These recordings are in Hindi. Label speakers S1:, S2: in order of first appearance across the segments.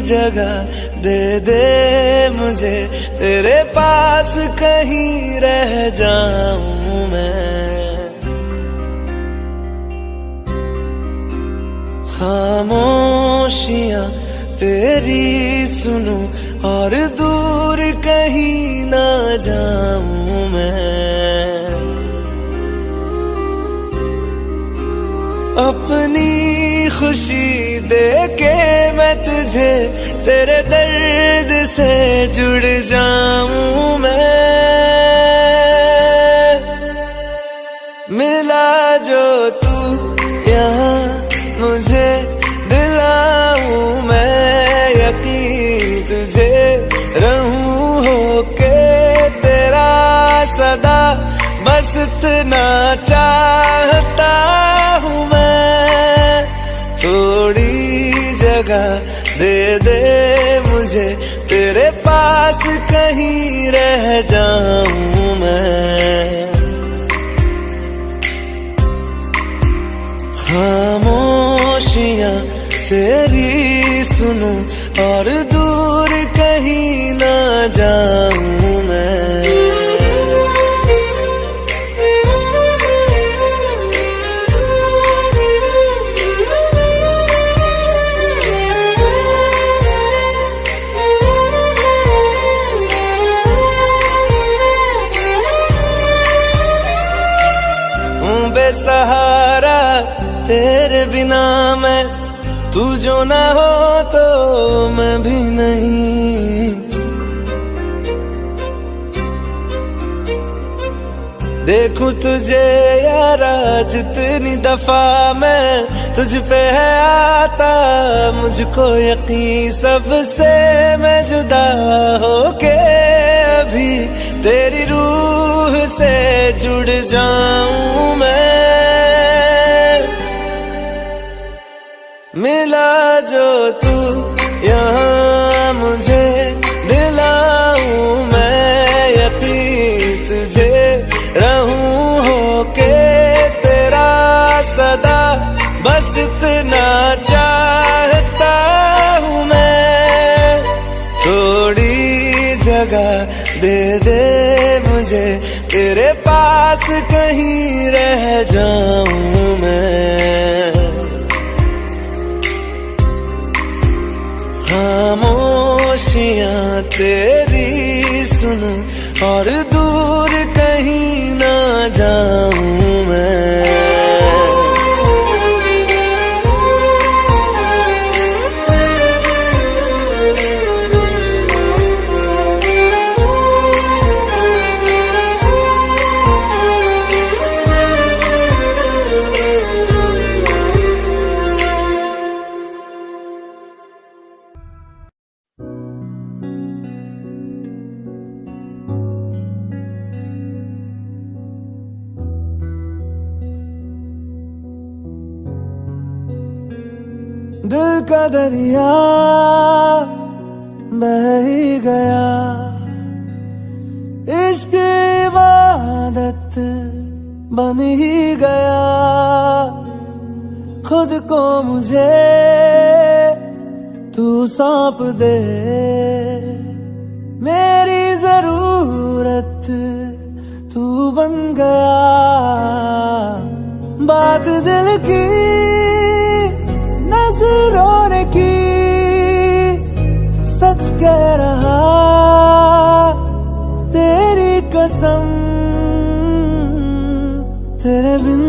S1: जगह दे दे मुझे, तेरे पास कहीं रह जाऊं मैं। खामोशियां तेरी सुनूं और दूर कहीं ना जाऊं मैं। अपनी खुशी दे के मैं तुझे, तेरे दर्द से जुड़ जाऊं मैं। मिला जो तू यहाँ मुझे, दिलाऊं मैं यकीन तुझे, रहूं होके तेरा सदा, बस इतना चाहता हूँ मैं। थोड़ी जगह दे दे मुझे, तेरे पास कहीं रह जाऊं मैं। खामोशियां तेरी सुनूं और दूर कहीं ना जाऊं मैं। बेसहारा तेरे बिना मैं, तू जो ना हो तो मैं भी नहीं। देखूं तुझे यारा जितनी दफा मैं, तुझ पे है आता मुझको यकीन, सबसे मैं जुदा होके अभी तेरी रूह से जुड़ जाऊं मैं। मिला जो तू यहाँ मुझे, दिलाऊं मैं यकीन तुझे, रहूं होके तेरा सदा, बस इतना चाहता हूँ मैं। थोड़ी जगह दे दे मुझे, तेरे पास कहीं रह जाऊं मैं। खामोशियां तेरी सुनूं और दूर कहीं ना जाऊं मैं। दिल का दरिया बह ही गया, इश्क इबादत बन ही गया। खुद को मुझे तू सौंप दे, मेरी जरूरत तू बन गया। बात दिल की नजरों ने की, सच कह रहा तेरी कसम। तेरे बिन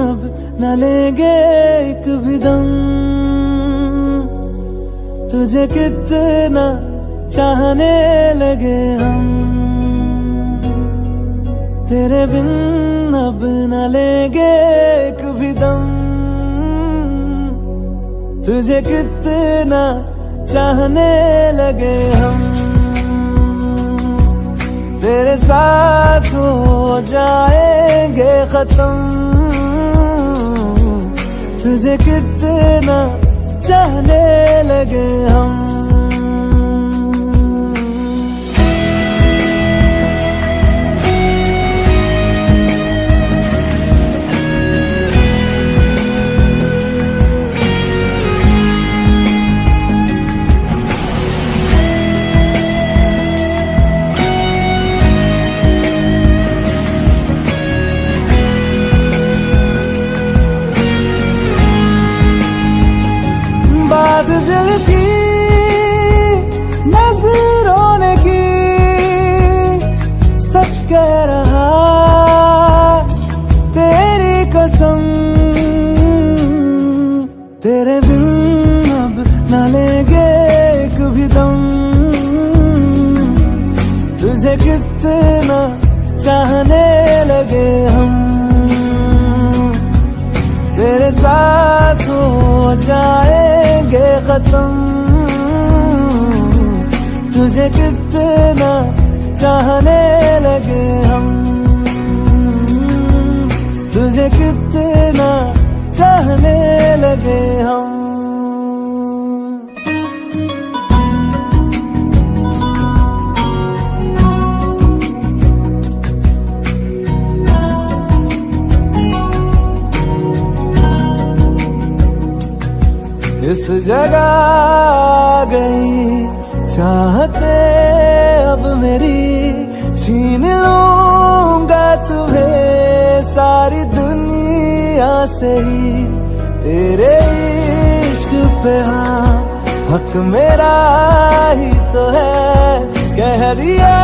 S1: अब न लेंगे एक भी दम, तुझे कितना चाहने लगे हम। तेरे बिन अब न लेंगे एक भी दम, तुझे कितना चाहने लगे हम। तेरे साथ हो जाएंगे खत्म, तुझे कितना चाहने लगे हम। बात दिल की नजरों ने की, सच कह रहा तेरी कसम, तेरे बिन अब न लेंगे एक भी दम। तुझे कितना चाहने लगे हम, तेरे साथ हो जाएंगे खत्म। तुझे कितना चाहने लगे हम, तुझे कितना चाहने लगे हम। इस जगह आ गई चाहते अब मेरी, छीन लूंगा तुम्हें सारी दुनिया से ही। तेरे इश्क पे हाँ हक मेरा ही तो है, कह दिया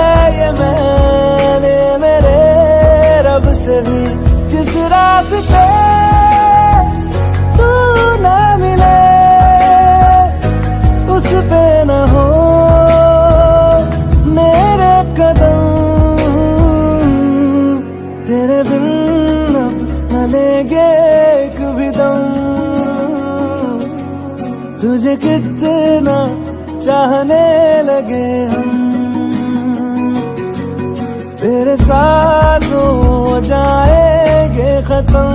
S1: है ये मैंने मेरे रब से भी। जिस रास्ते तू ना मिले उस पे न हो मेरे कदम, तेरे बिन अब न लेंगे एक भी दम। तुझे कितना चाहने लगे हम, तेरे साथ हो जाएंगे खत्म।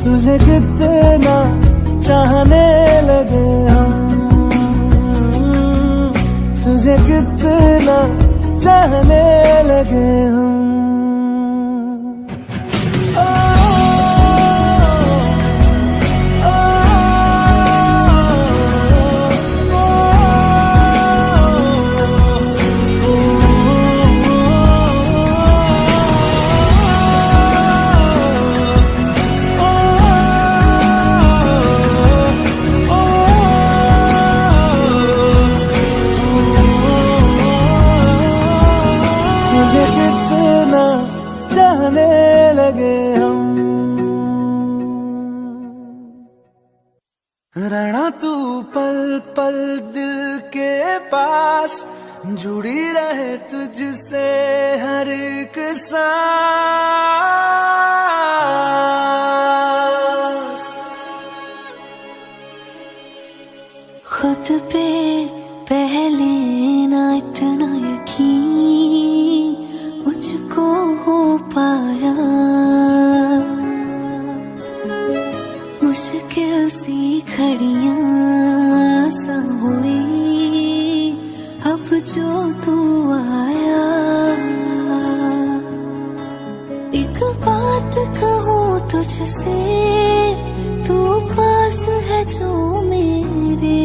S1: तुझे कितना चाहने लगे हम, तुझे कितना चाहने लगे हम। तुझे कितना चाहने लगे हम। रहना तू पल पल दिल के पास, जुड़ी रहे तुझसे हर एक सांस।
S2: खुद पे पहले ना इतना यकीन मुझको हो पाया, मुश्किल सी घड़ियां सा हुई अब जो तू आया। एक बात कहूँ तुझसे, तू पास है जो मेरे,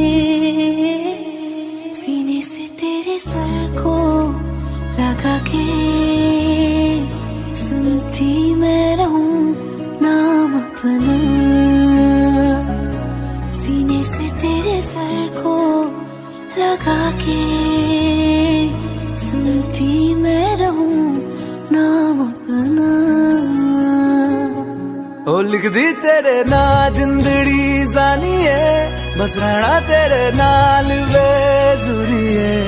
S2: सीने से तेरे सर को लगा के सुनती मैं रहूं नाम अपना। सीने से तेरे सर को लगा के सुनती मैं रहूं नाम अपना।
S1: ओ लिख दी तेरे ना जिंदड़ी जानी है, बस रहना तेरे नाल बेजुरी है।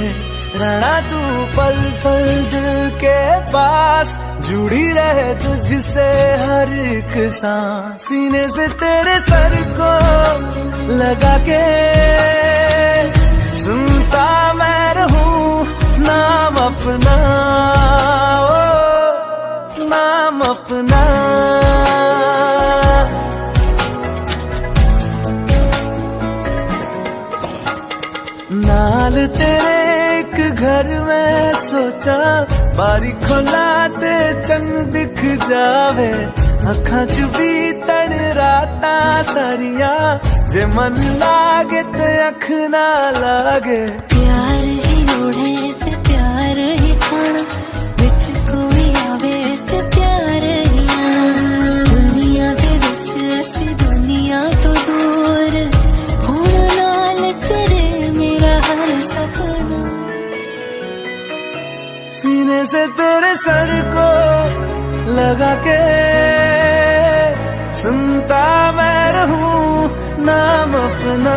S1: रहना तू पल पल दिल के पास, जुड़ी रहे तुझसे हर एक सांस। सीने से तेरे सर को लगा के सुनता मैं रहूं नाम अपना, ओ नाम अपना। नाल तेरे एक घर में सोचा, बारी खोला ते चंग दिख जावे। अखां च बीतण रातां सारियां, जे मन लागे ते अख ना लागे।
S2: प्यार ही ओढ़े ते प्यार ही खाना, विच कोई आवे ते प्यार ही आना। दुनिया दे विच असी दुनिया तो
S1: तेरे सर को लगा के सुनता मैं रहूं नाम अपना।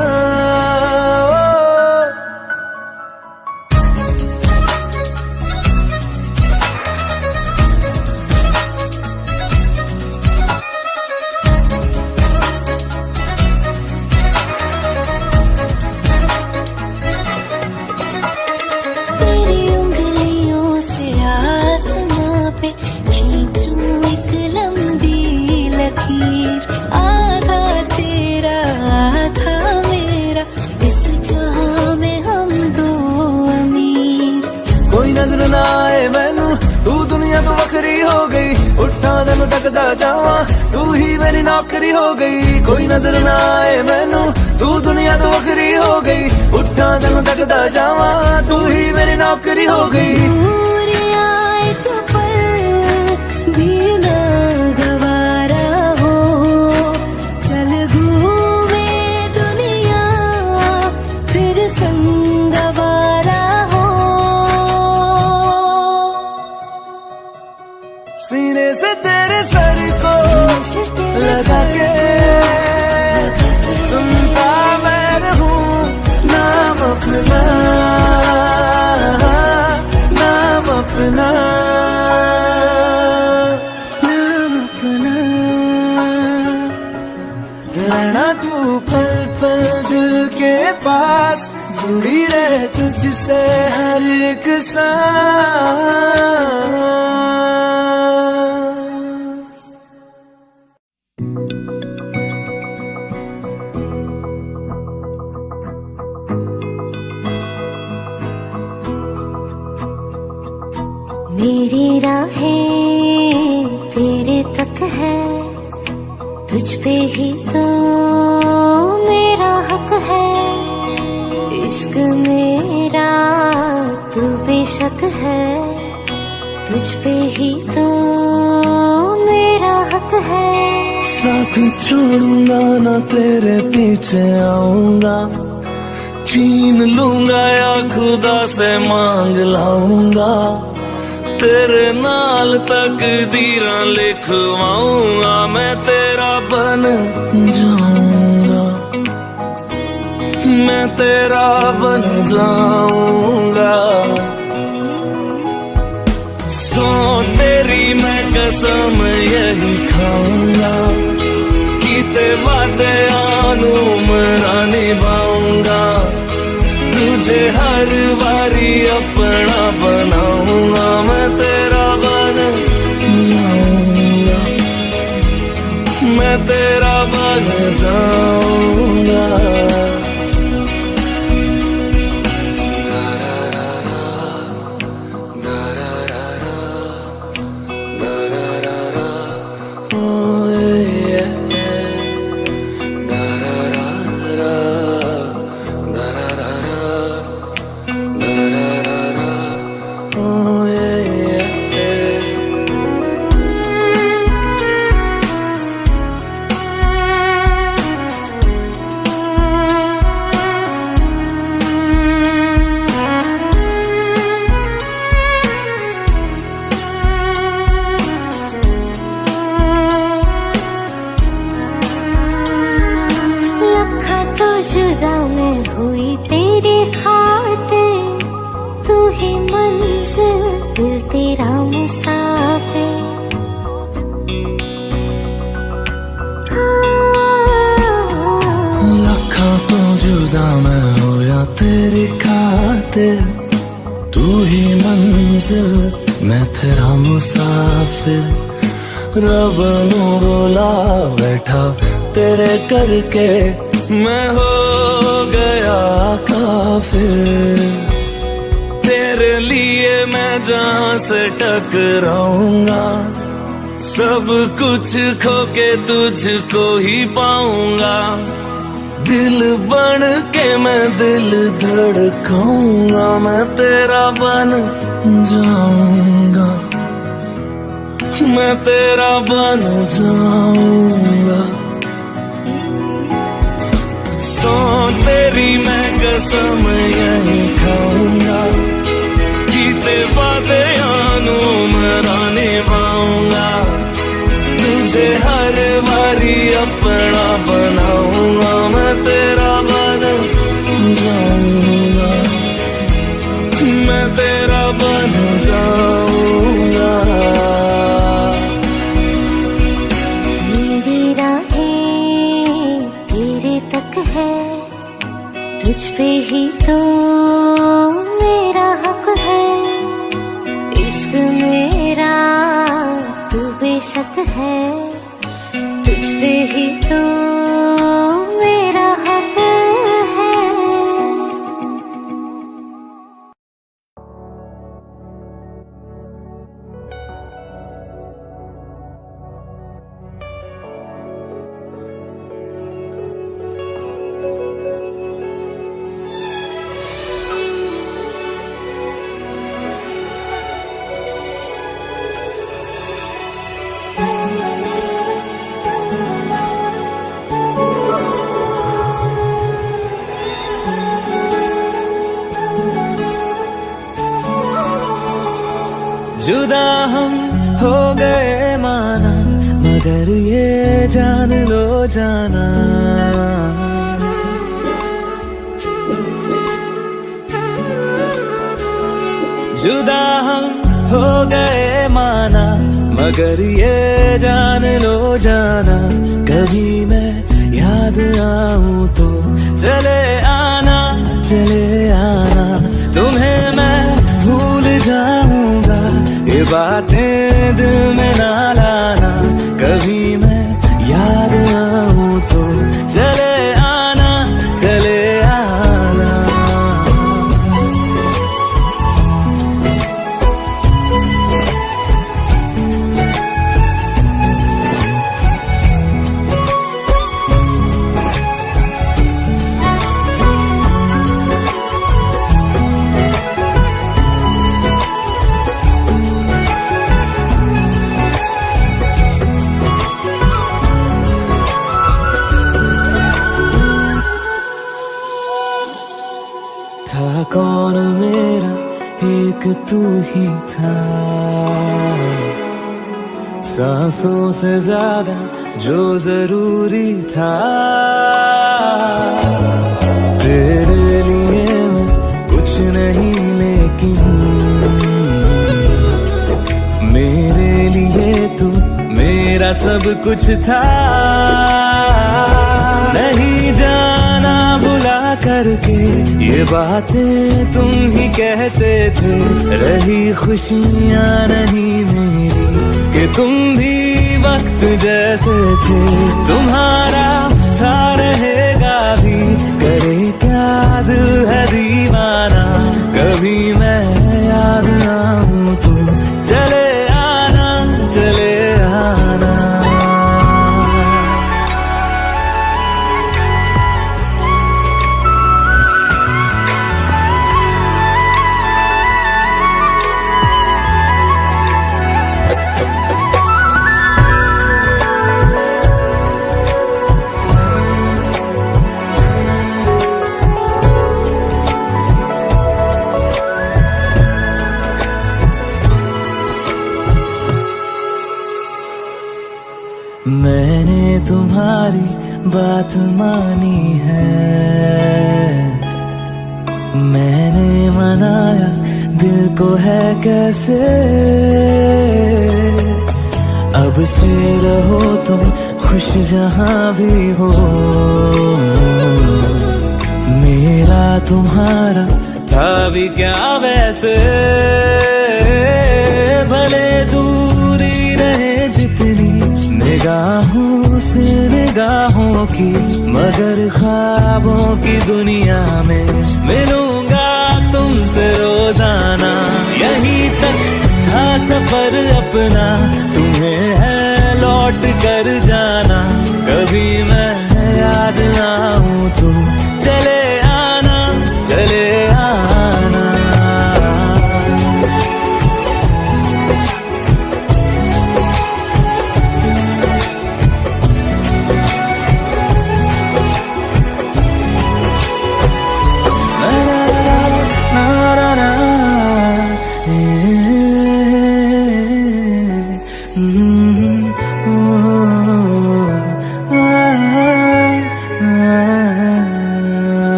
S2: आधा तेरा आधा मेरा, इस जहां में हम दो अमीर।
S1: कोई नजर ना आए मैनू, तू दुनिया तो वखरी हो गई। उठा दिन तकदा जावा, तू ही मेरी नौकरी हो गई। कोई नजर ना आए मैनू, तू दुनिया तो वखरी हो गई। उठा दिन तकदा जावा, तू ही मेरी नौकरी हो गई। सीने से तेरे सर को लगा के सुनता मैं रहूं नाम अपना, नाम अपना, नाम अपना। रहना तू पल पल दिल के पास, जुड़ी रहे तुझसे हर एक सांस।
S2: मेरी राहें तेरे तक है, तुझ पे ही तो मेरा हक है। इश्क मेरा तू बेशक है, तुझ पे ही तो मेरा हक है।
S1: साथ छोड़ूंगा ना तेरे पीछे आऊंगा, छीन लूंगा या खुदा से मांग लाऊंगा। तेरे नाल तकदीरां लिखवाऊंगा, मैं तेरा बन जाऊंगा, मैं तेरा बन जाऊंगा। सो तेरी मैं कसम यही खाऊंगा, कीते वादे आनू मरा निभाऊंगा। तुझे हर बारी अपना बनाऊंगा, मैं तेरा बन जाऊंगा, मैं तेरा बन जाऊंगा।
S2: जुदा मैं हुई तेरे खातिर, तू ही मंजिल दिल तेरा मुसाफिर।
S1: लखा तो जुदा मैं होया तेरे खातिर, तू ही मंजिल मैं तेरा मुसाफिर। रब नू बोला बैठा तेरे करके, मैं हो गया काफिर। तेरे लिए मैं जहां से टकराऊंगा, सब कुछ खो के तुझको ही पाऊंगा। दिल बन के मैं दिल धड़काऊंगा, मैं तेरा बन जाऊंगा, मैं तेरा बन जाऊंगा। सो तेरी मैं कसम यही खाऊंगा, कीते वादे आनू ही अपना बनाऊंगा, मैं तेरा बन जाऊंगा, मैं तेरा बन जाऊंगा।
S2: मेरी राहें तेरे तक है, तुझ पे ही तो मेरा हक है। इश्क मेरा तू बेशक है, तुझ पे ही तो मेरा हक है।
S1: जुदा हम हो गए माना, मगर ये जान लो जाना, जुदा हम हो गए माना, मगर ये जान लो जाना, कभी मैं याद आऊं तो चले आना, चले आना, तुम्हें मैं भूल जाऊंगा, ये बातें दिल में ना लाना, कभी मैं याद आऊं तो चले आना, चले आना। था कौन मेरा एक तू ही था, सांसों से ज्यादा जो जरूरी था, तेरे लिए मैं कुछ नहीं लेकिन मेरे लिए तू मेरा सब कुछ था। नहीं जाना बुला करके ये बातें तुम ही कहते थे, रही खुशियाँ नहीं मेरी कि तुम भी वक्त जैसे थे, तुम्हारा था रहेगा भी, करे क्या दिल है दीवाना, कभी मैं याद आऊं तो चले आना, चले आना। मैंने तुम्हारी बात मानी है, मैंने मनाया दिल को है कैसे, अब से रहो तुम खुश जहां भी हो, मेरा तुम्हारा था भी क्या वैसे, भले दूरी रहे जितनी निगाहों से निगाहों की, मगर ख्वाबों की दुनिया में मिलूंगा तुमसे रोजाना, यहीं तक था सफर अपना, तुम्हें है लौट कर जाना, कभी मैं याद आऊं तो चले आना, चले आना। Oh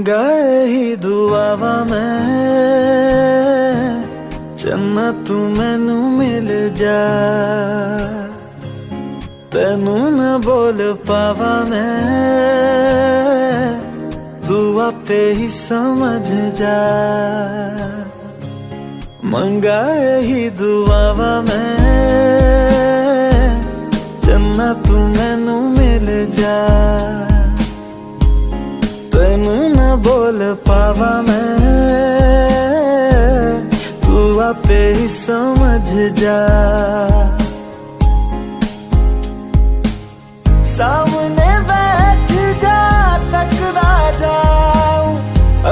S1: मंगाए ही दुआवा मैं चन्ना तू मैनू मिल जा तेनू न बोल पावा मैं तू आपे ही समझ जा मंगाए ही दुआवा मैं चन्ना तू मैनू मिल जा तेनू न बोल पावा मैं तू आपे ही समझ जा सामने बैठ जा तकदा जाऊं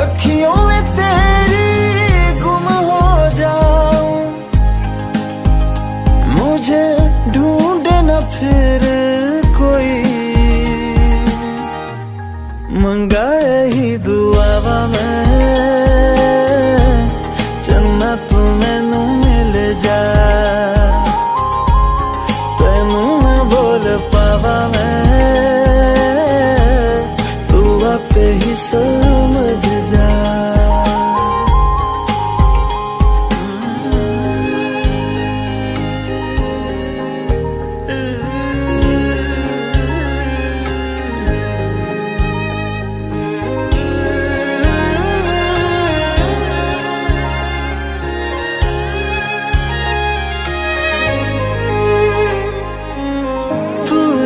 S1: अखियों में तेरी गुम हो जाऊं मुझे ढूंढे न फिर कोई मंगाए ही दुआवा मैं चन्ना तू मैनू मिल जा तेनू न बोल पावा मैं तू आपे ही समझ जा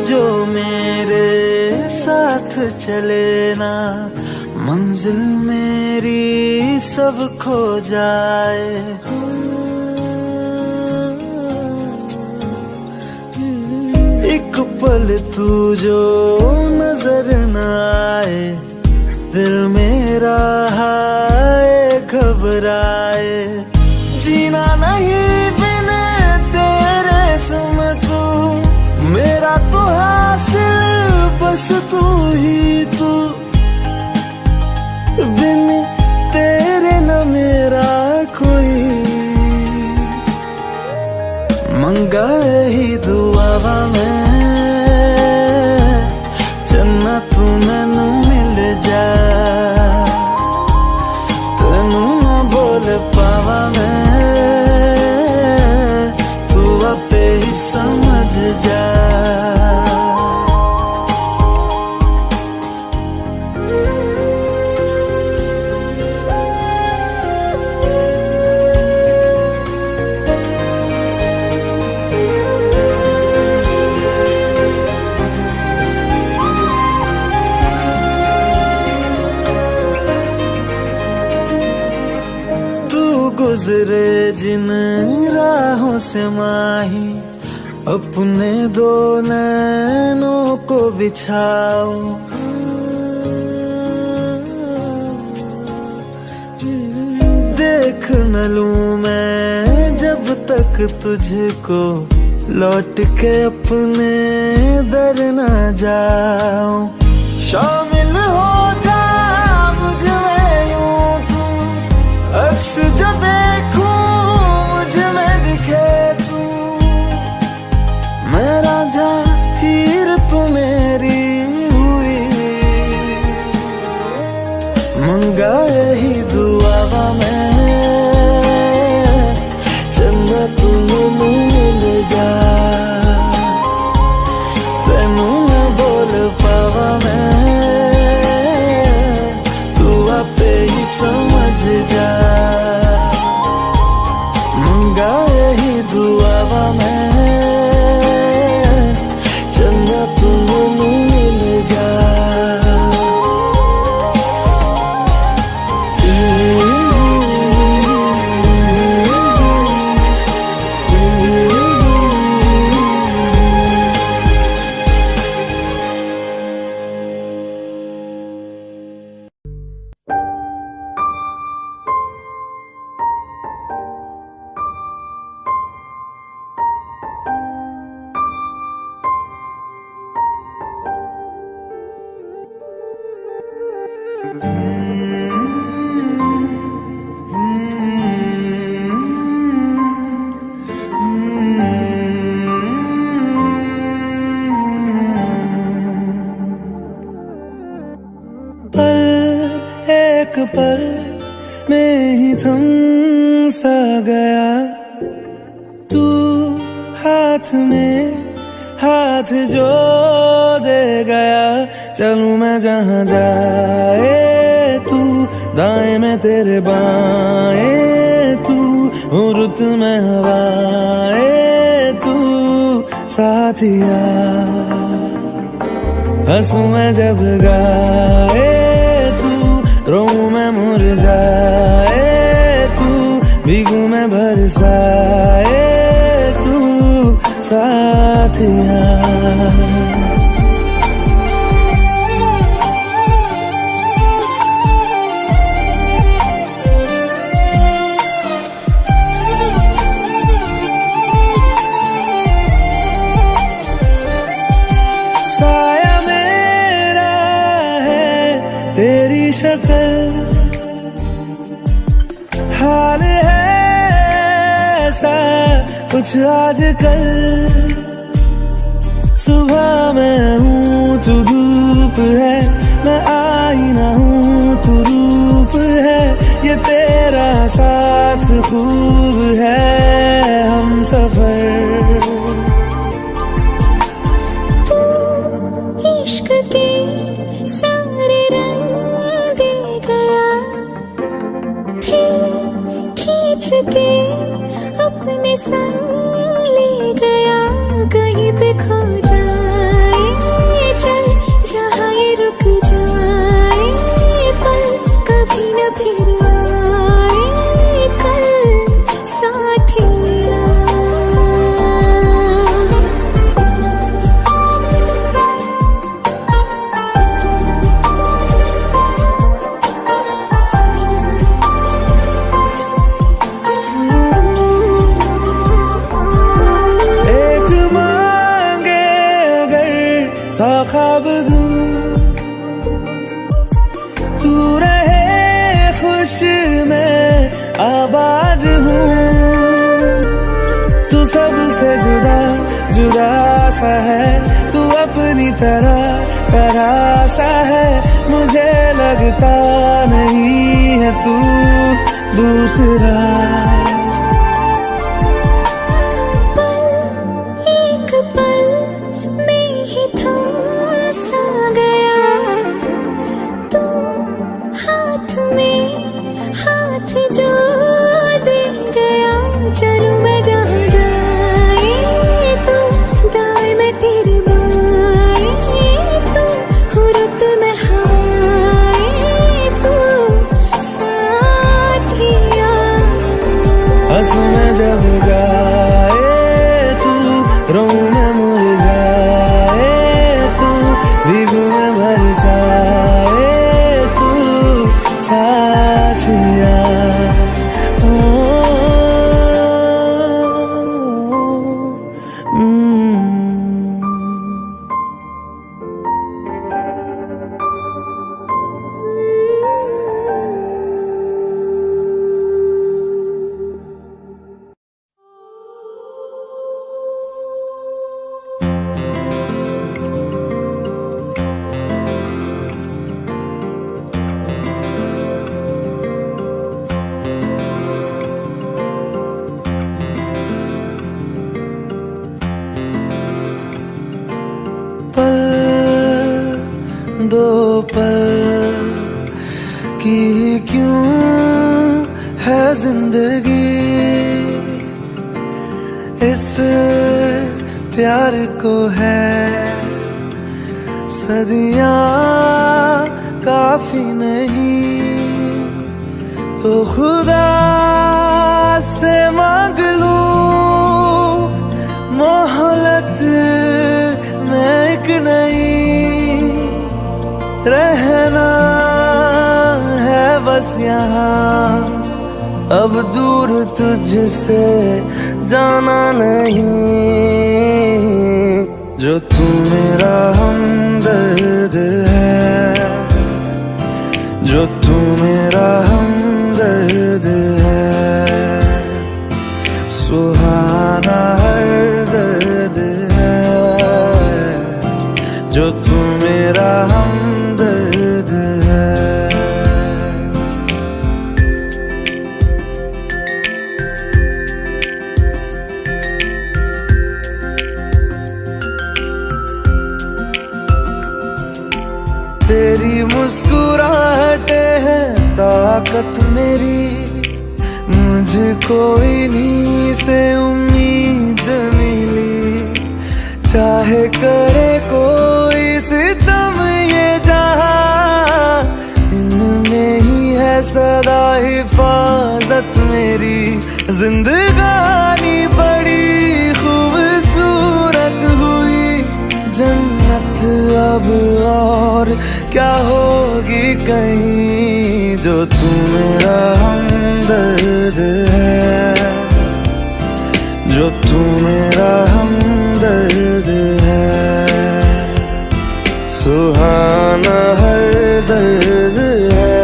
S1: जो मेरे साथ चले ना मंजिल मेरी सब खो जाए एक पल तू जो नजर न आए दिल मेरा हाय घबराए जीना नहीं बिन तेरे सुन तू मेरा तो हासिल बस तू ही तू बिन तेरे न मेरा कोई मंगाए ही दुआवा मैं चन्ना तू मैनू मिल जा तेनू न बोल पावा मैं तू आपे ही समझ जा गुजरे जिन राहों से माही अपने दो नैनों को बिछाओ देख न लूं मैं जब तक तुझको लौट के अपने दर न जाऊं शामिल हो जा मुझ में यूं तू अक्स जो देखूं मुझ में दिखे तू मैं राजा हीर तू मेरी हुई मंगाए ही दुआवा मैं चन्ना तू मैनू मिल जा तेनू न बोल पावा मैं तू आपे ही समझ जा मंगाए ही दुआवा मैं चन्ना तू मैनू मिल जा में ही थम सा गया। तू हाथ में हाथ जो दे गया, चलूं मैं जहां जाए तू, दाएं में तेरे बाएं तू, हूँ रुत में हवाएं तू साथिया। हंसूं मैं जब गाए तू, रोऊं मैं मुरझाए तू, भीगूं मैं बरसाए तू साथिया। साया मेरा है तेरी शक्ल, हाल है ऐसा कुछ आजकल। सुबह मैं हूँ तू धूप है, मैं आईना हूँ तू रूप है, ये तेरा साथ खूब है हम सफर।
S2: इश्क के सारे रंग दे गया, फिर खींच के अपने संग ले गया। कहीं पे खो जाए चल, जहाँ ये रुक जाए पल, कभी न फिर आए कल साथिया।
S1: सा ख्वाब दूं तू रहे खुश मैं आबाद हूँ। तू सबसे जुदा जुदा सा है, तू अपनी तरह सा है, मुझे लगता नहीं है तू दूसरा।
S2: हाथ जो दे गया, चलूं मैं जहां जाए तू, दाएं में तेरे बाएं तू, हुरत में हवाएं तू साथिया।
S1: हंसूं मैं जब गाए तू, रोऊं मैं मुरझाए तू, भीगूं मैं बरसाए तू साथिया। दो पल की क्यों है जिंदगी, इस प्यार को है सदियां काफी नहीं, तो खुदा से मांग लूं मोहलत में एक नई। रहना है बस यहाँ, अब दूर तुझसे जाना नहीं। जो तू मेरा हमदर्द है, जो तू मेरा हमदर्द है, सुहाना हर दर्द है। जो तू मेरा हमदर्द है। ताकत मेरी, मुझको इन्हीं से उम्मीद मिली। चाहे करे कोई सितम ये जहां, इनमें ही है सदा हिफाजत मेरी। जिंदगानी बड़ी खूबसूरत हुई, जन्नत अब और क्या होगी कहीं। जो तू मेरा हमदर्द है, जो तू मेरा हमदर्द है, सुहाना हर दर्द है।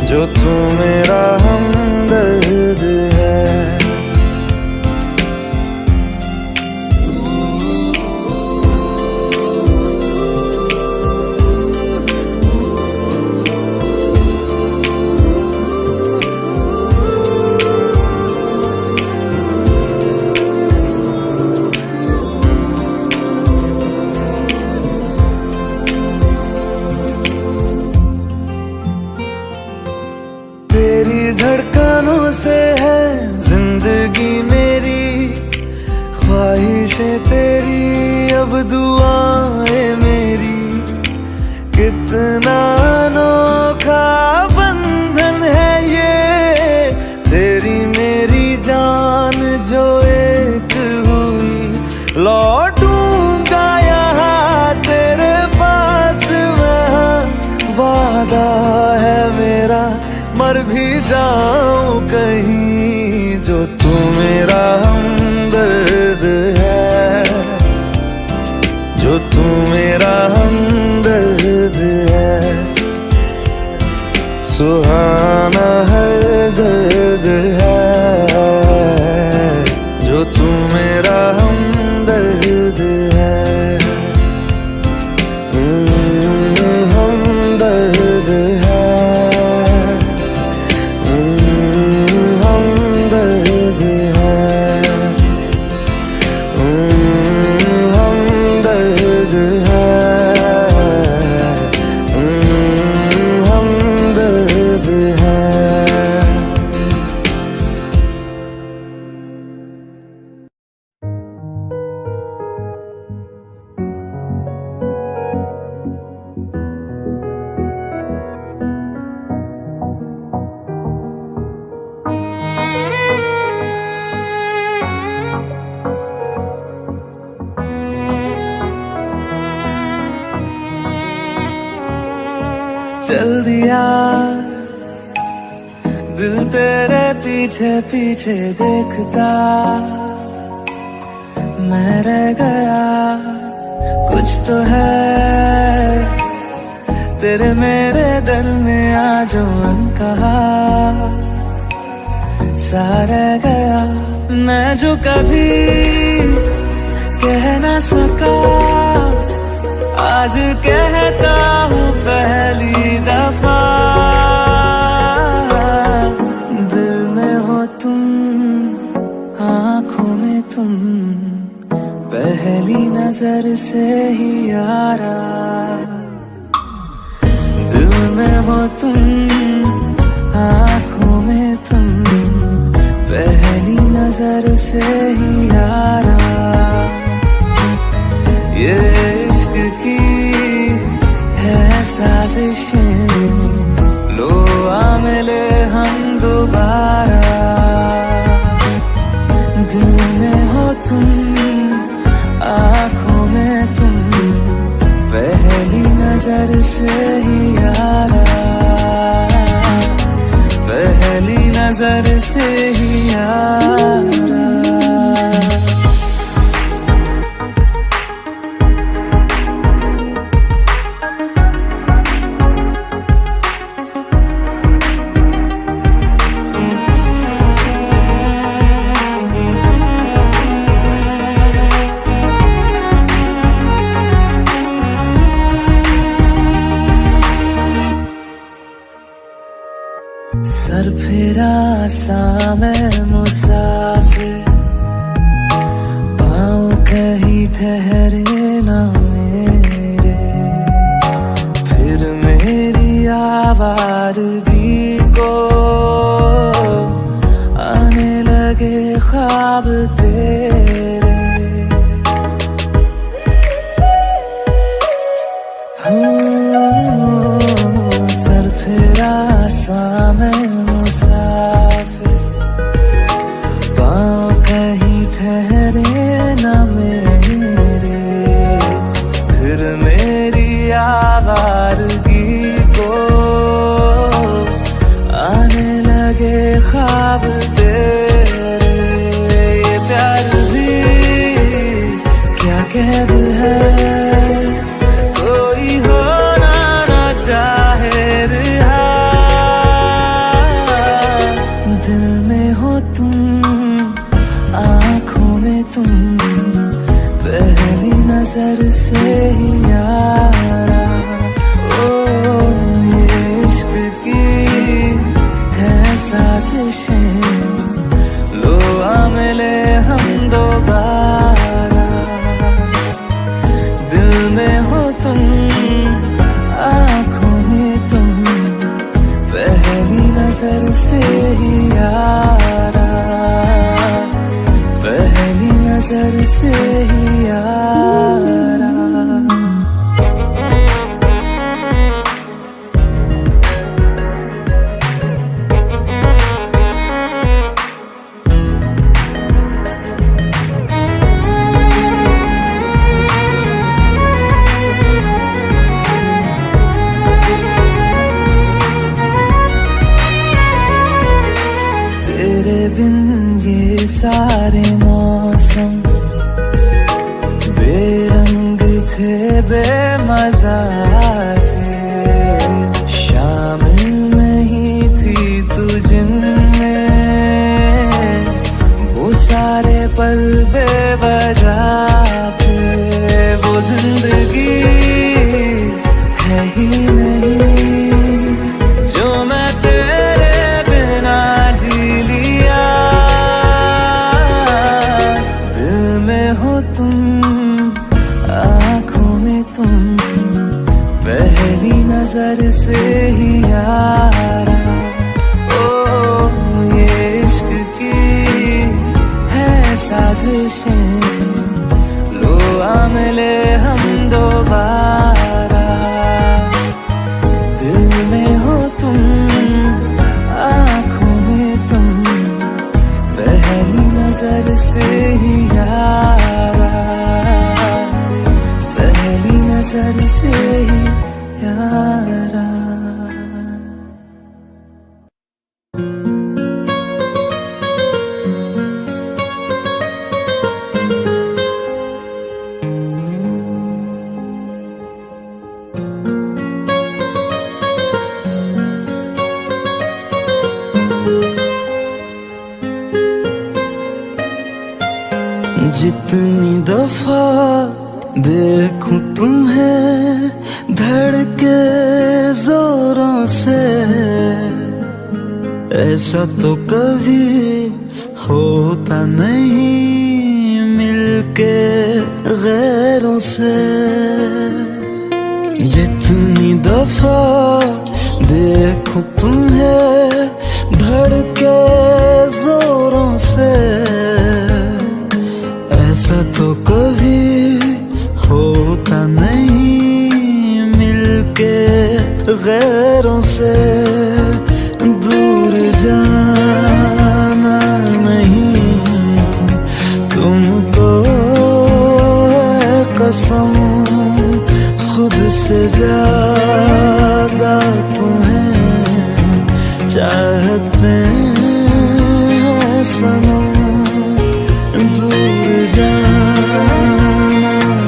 S1: जो तू मेरा हमदर्द है। तेरी धड़कनों से है जिंदगी मेरी, ख्वाहिशें तेरी अब दुआएं मेरी। कितना अनोखा बंधन है ये, तेरी मेरी जान जो एक हुई। लौटूंगा यहाँ तेरे पास, वहाँ वादा है मेरा, मर भी जाऊं कहीं। जो तू मेरा हमदर्द है, जो तू मेरा हमदर्द है, सुहाना हर दर्द है। जो तू मेरा हमदर्द है, हमदर्द है। चल दिया दिल तेरे पीछे पीछे देखता, मैं रह गया कुछ तो है तेरे मेरे दरमियां जो अनकहा सा रह गया। मैं जो कभी कह ना सका आज कहता हूँ पहली दफा। दिल में हो तुम, आँखों में तुम, पहली नजर से ही यारा। दिल में हो तुम, आँखों में तुम, पहली नजर से ही यारा। ये इश्क की है साजिशें, लो आ मिले हम दोबारा। दिल में हो तुम, आँखों में तुम, पहली नजर से ही यारा। पहली नजर से ही यारा। सर फिरा सा मैं मुसाफिर, पाँव कहीं ठहरे ना मेरे। फिर मेरी आवाज आवारगी को आने लगे ख्वाब तेरे। सर फिरा सा मैं मुसाफिर, पाँव कहीं ठहरे न मेरे, फिर मेरी आवारगी को आने लगे ख्वाब तेरे। ये प्यार भी क्या कैद है, कोई होना ना चाहे रिहा। दिल में हो तुम, आँखों में तुम, पहली नजर से ही यारा। ओ ये इश्क की है साजिशें, लो आ मिले हम दोबारा। दिल में हो तुम, आँखों में तुम, पहली नजर से ही यारा, पहली नजर से ही यारा। तेरे बिन ये सारे मौसम बेरंग थे, बेमजा थे, शामिल नहीं थी तू जिनमें, वो सारे पल बेवजह थे। वो जिंदगी है ही नहीं जो मैं तेरे बिना जी लिया। दिल में हो तुम, आँखों में तुम, पहली नजर से ही यारा। ओ ये इश्क की है साजिशें, लो आ मिले हम दोबारा। दिल में हो तुम, आँखों में तुम, पहली नजर से ही यारा, पहली नजर से ही यारा। जितनी दफा देखूं तुम्हें धड़के जोरों से, ऐसा तो कभी होता नहीं मिलके गैरों से। जितनी दफा देखूं तुम्हें धड़के जोरों से, ऐसा तो कभी होता नहीं मिलके गैरों से। दूर जाना नहीं तुमको है कसम, खुद से ज्यादा तुम्हें चाहते हैं सनम। दूर जाना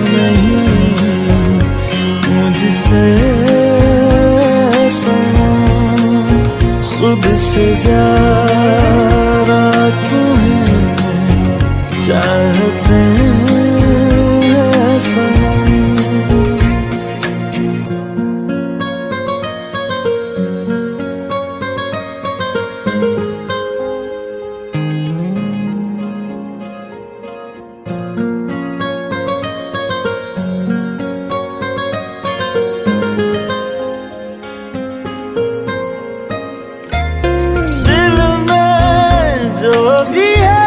S1: नहीं मुझसे सनम, खुद से ज्यादा तुम्हें चाहते हैं सनम। भी है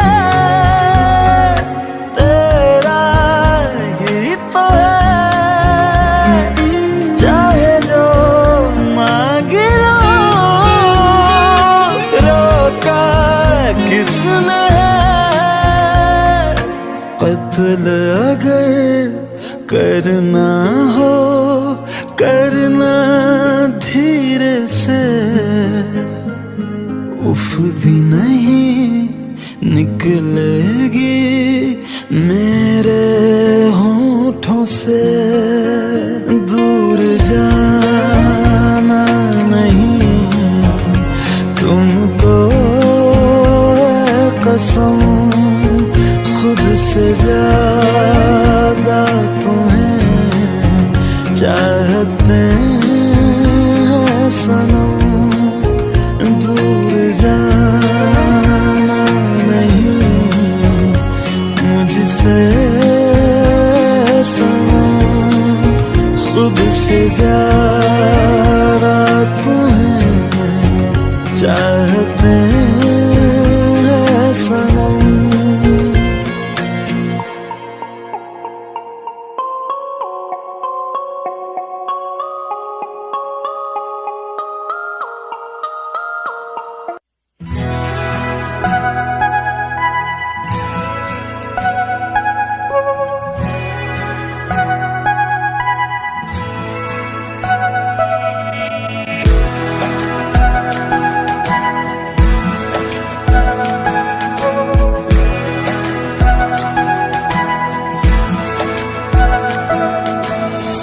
S1: तेरा ही तो है, चाहे जो मांग लो, रोका किसने है। कत्ल अगर करना हो करना धीरे से, उफ भी नहीं निकलेगी मेरे होठों से। दूर जाना नहीं तुमको कसम, खुद से ज्यादा तुम्हें चाहते हैं सनम। दूर जाना नहीं मुझसे सनम, खुद से ज्यादा तुम्हें चाहते हैं सनम।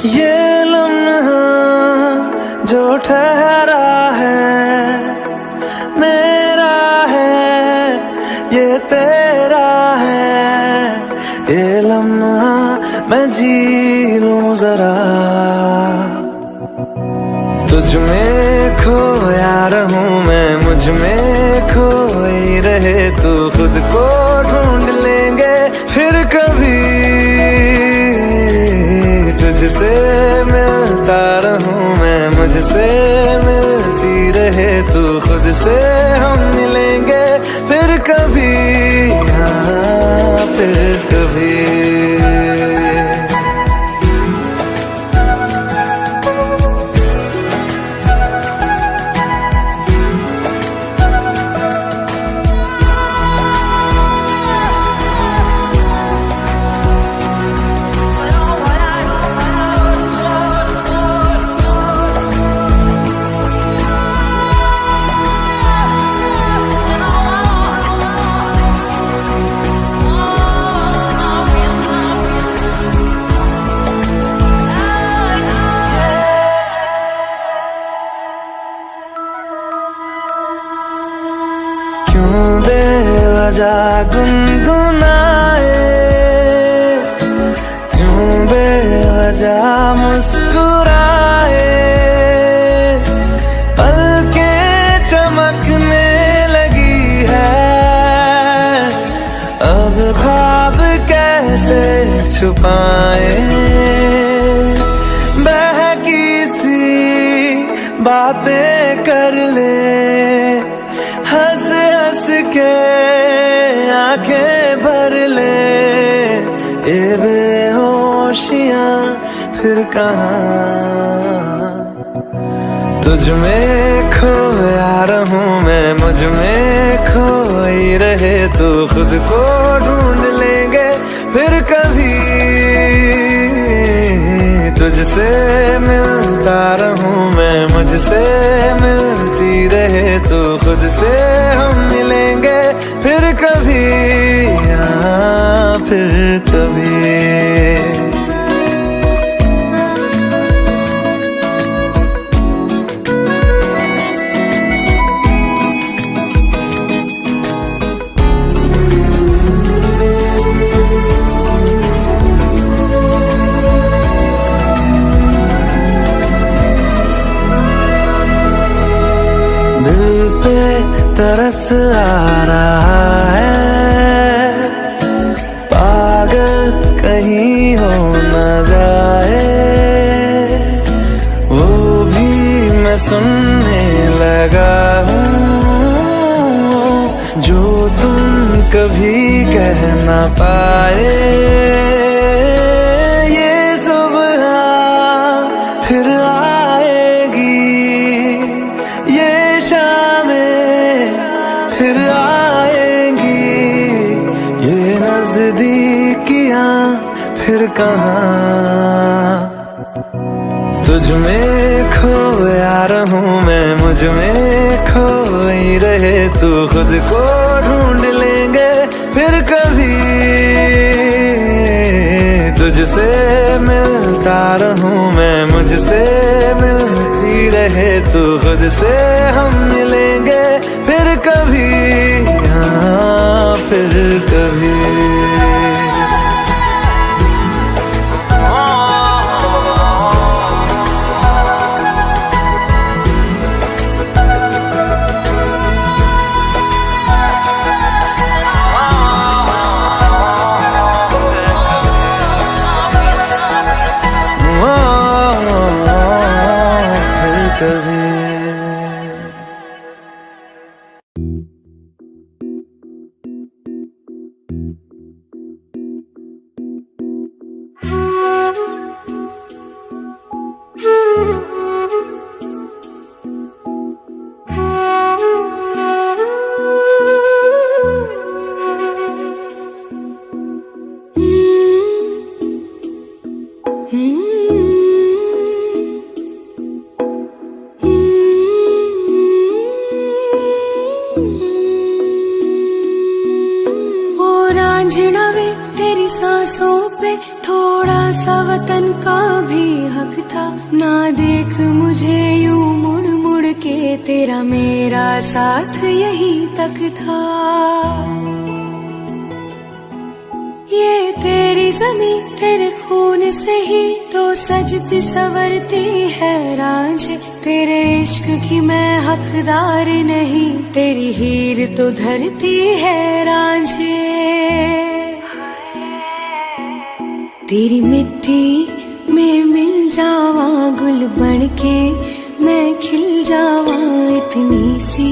S1: ये लम्हा जो ठहरा है मेरा है, ये तेरा है। ये लम्हा मैं जी लूं जरा, तुझ में खोया रहूं मैं, मुझ में खोई रहे तू। खुद को ढूंढ लेंगे फिर कभी, तुझसे मिलता रहूं मैं, मुझसे मिलती रहे तू। खुद से हम मिलेंगे फिर कभी, हाँ फिर कभी। क्यों बेवजह गुनगुनाए, क्यों बेवजह मुस्कुराए। पलकें चमकने लगी है, अब ख्वाब कैसे छुपाए। बहकी सी बातें कर ले, हंस हंस के आंखें भर ले। ये बेहोशियां फिर कहाँ, तुझ में खोया रहूं मैं, मुझ में खोई रहे तू। खुद को ढूंढ लेंगे फिर कभी, तुझसे मिलता रहूं मैं, मुझसे मिलती रहे तू। खुद से हम मिलेंगे फिर कभी, हाँ फिर कभी। दिल पे तरस आ रहा है, पागल कहीं हो न जाए। वो भी मैं सुनने लगा हूँ जो तुम कभी कह ना पाए। ये सुबह फिर आएगी, ये शामें फिर आएंगी, ये नजदीकियां फिर कहाँ। तुझ में खोया रहूं मैं, मुझ में खोई रहे तू, खुद को ढूंढ लेंगे फिर कभी। तुझसे मिलता रहूं मैं, मुझसे मिलती रहे तू, खुद से हम मिलेंगे फिर कभी, हाँ फिर कभी।
S2: तेरी सांसों पे थोड़ा सा वतन का भी हक था, ना देख मुझे यूं मुड़ मुड़ के, तेरा मेरा साथ यही तक था। ये तेरी ज़मीं तेरे खून से ही तो सजती संवरती है रांझे, तेरे इश्क की मैं हकदार नहीं, तेरी हीर तो धरती है रांझे। तेरी मिट्टी में मिल जावा गुल बन के, मैं खिल जावा, इतनी सी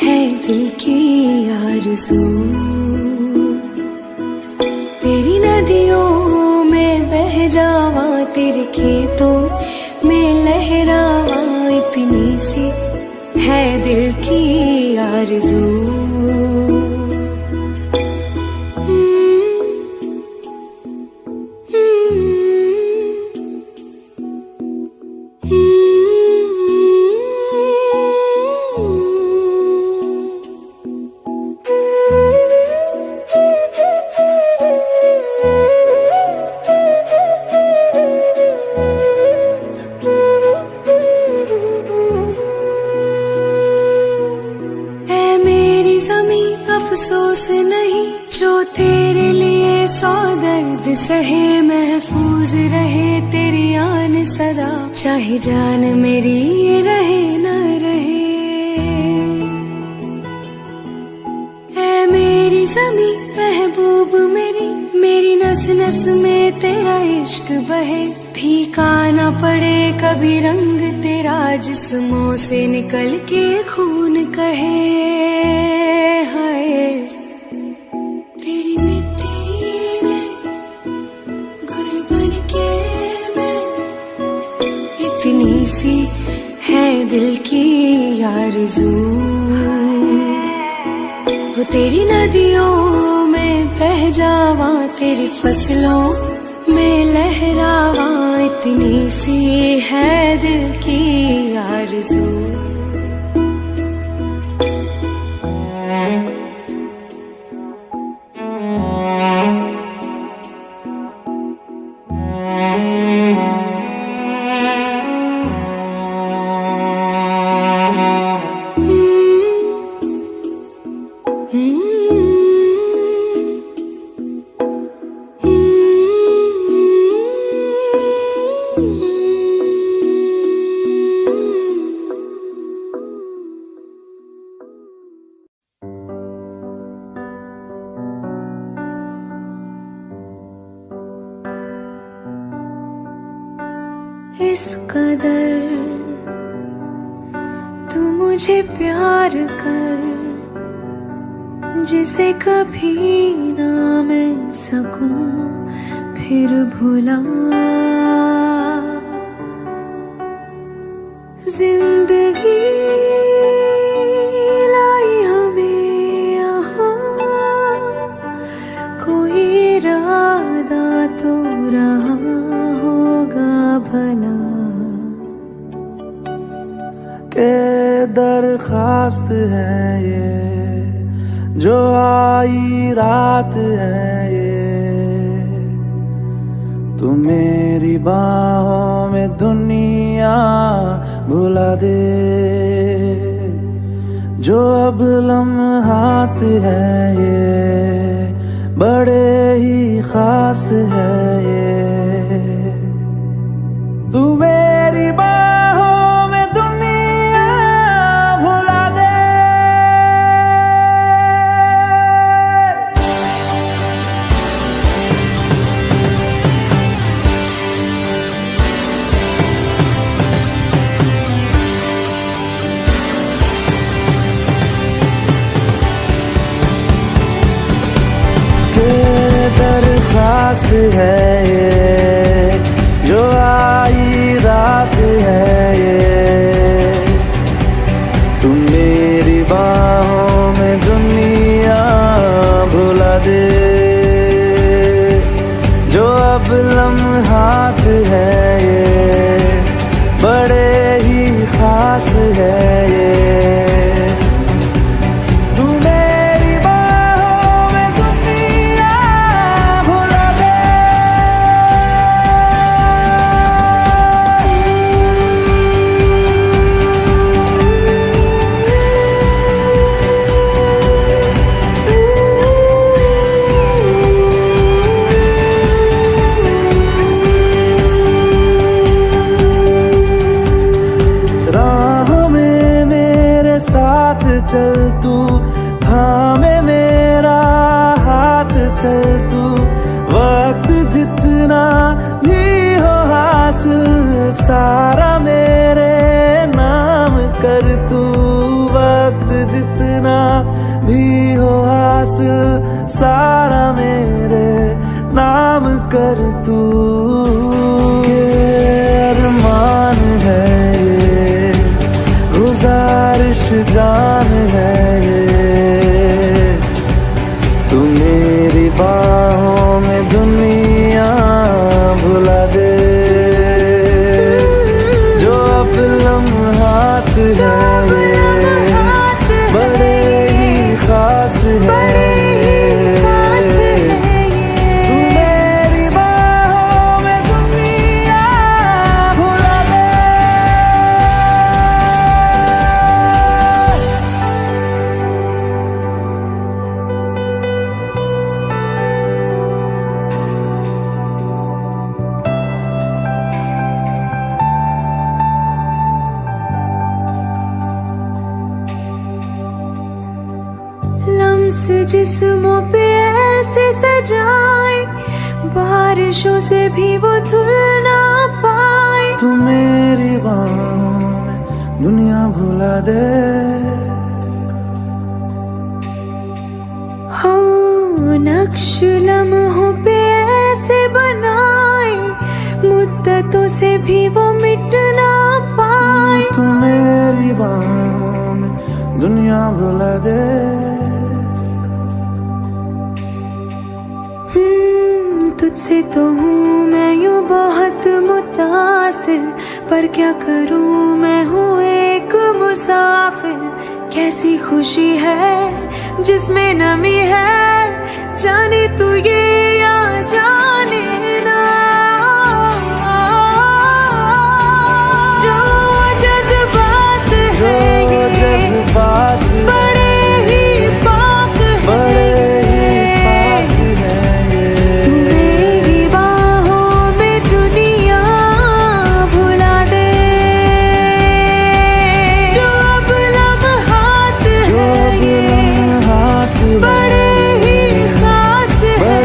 S2: है दिल की आरज़ू। तेरी नदियों में बह जावा, तेरे खेतों में लहरावा, इतनी सी है दिल की आरज़ू। अफसोस नहीं जो तेरे लिए सौ दर्द सहे, महफूज रहे तेरी आन सदा, चाहे जान मेरी रहे न रहे। ऐ मेरी ज़मीं महबूब मेरी, मेरी नस नस में तेरा इश्क बहे, फीका न पड़े कभी रंग तेरा, जिस्मों से निकल के खून कहे। हाय तेरी मिट्टी में गुल बन के मैं, इतनी सी है दिल की आरज़ू। वो तेरी नदियों में बह जावा, तेरी फसलों में लहरावा, इतनी सी है दिल की आरज़ू। इस कदर तू मुझे प्यार कर, जिसे कभी ना मैं सकूं फिर भुला। जिंदगी लाई हमें यहाँ, कोई इरादा तो रहा होगा भला।
S1: के दरखास्त है ये जो आई रात है ये, तू मेरी बाहों में दुनिया भुला दे। जो अब लम्हात है ये बड़े ही खास है ये, तू मेरी बाहों में दुनिया भुला दे। दरखास्त है ये जो आई रात है ये, तू मेरी बाहों में दुनिया भुला दे। जो अब लम्हात है ये बड़े ही खास है ये, चल तू थामे मेरा हाथ, चल तू वक्त जितना भी हो हासिल सारा मेरे नाम कर तू। वक्त जितना भी हो हासिल सारा मेरे नाम कर तू। अरमान है ये गुजारिश जान है ये, तू मेरी बाहों में दुनिया भुला दे। जो अब लम्हात है ये बड़े ही खास है,
S2: जिस्मों पे ऐसे सजाए बारिशों से भी वो धुल ना पाए।
S1: तू मेरी बाहों में दुनिया भुला दे।
S2: हो नक्श लम्हों पे ऐसे बनाए मुद्दतों से भी वो मिट ना पाए।
S1: तू मेरी बाहों में दुनिया भुला दे।
S2: तुझसे तो हूँ मैं यूँ बहुत मुतासिर, पर क्या करूँ मैं हूँ एक मुसाफिर। कैसी खुशी है जिसमें नमी है, जाने तू ये या जाने ना। जो जज्बात है ये
S1: जज्बात
S2: बड़े ही पाक है।
S1: बड़े ही खास है।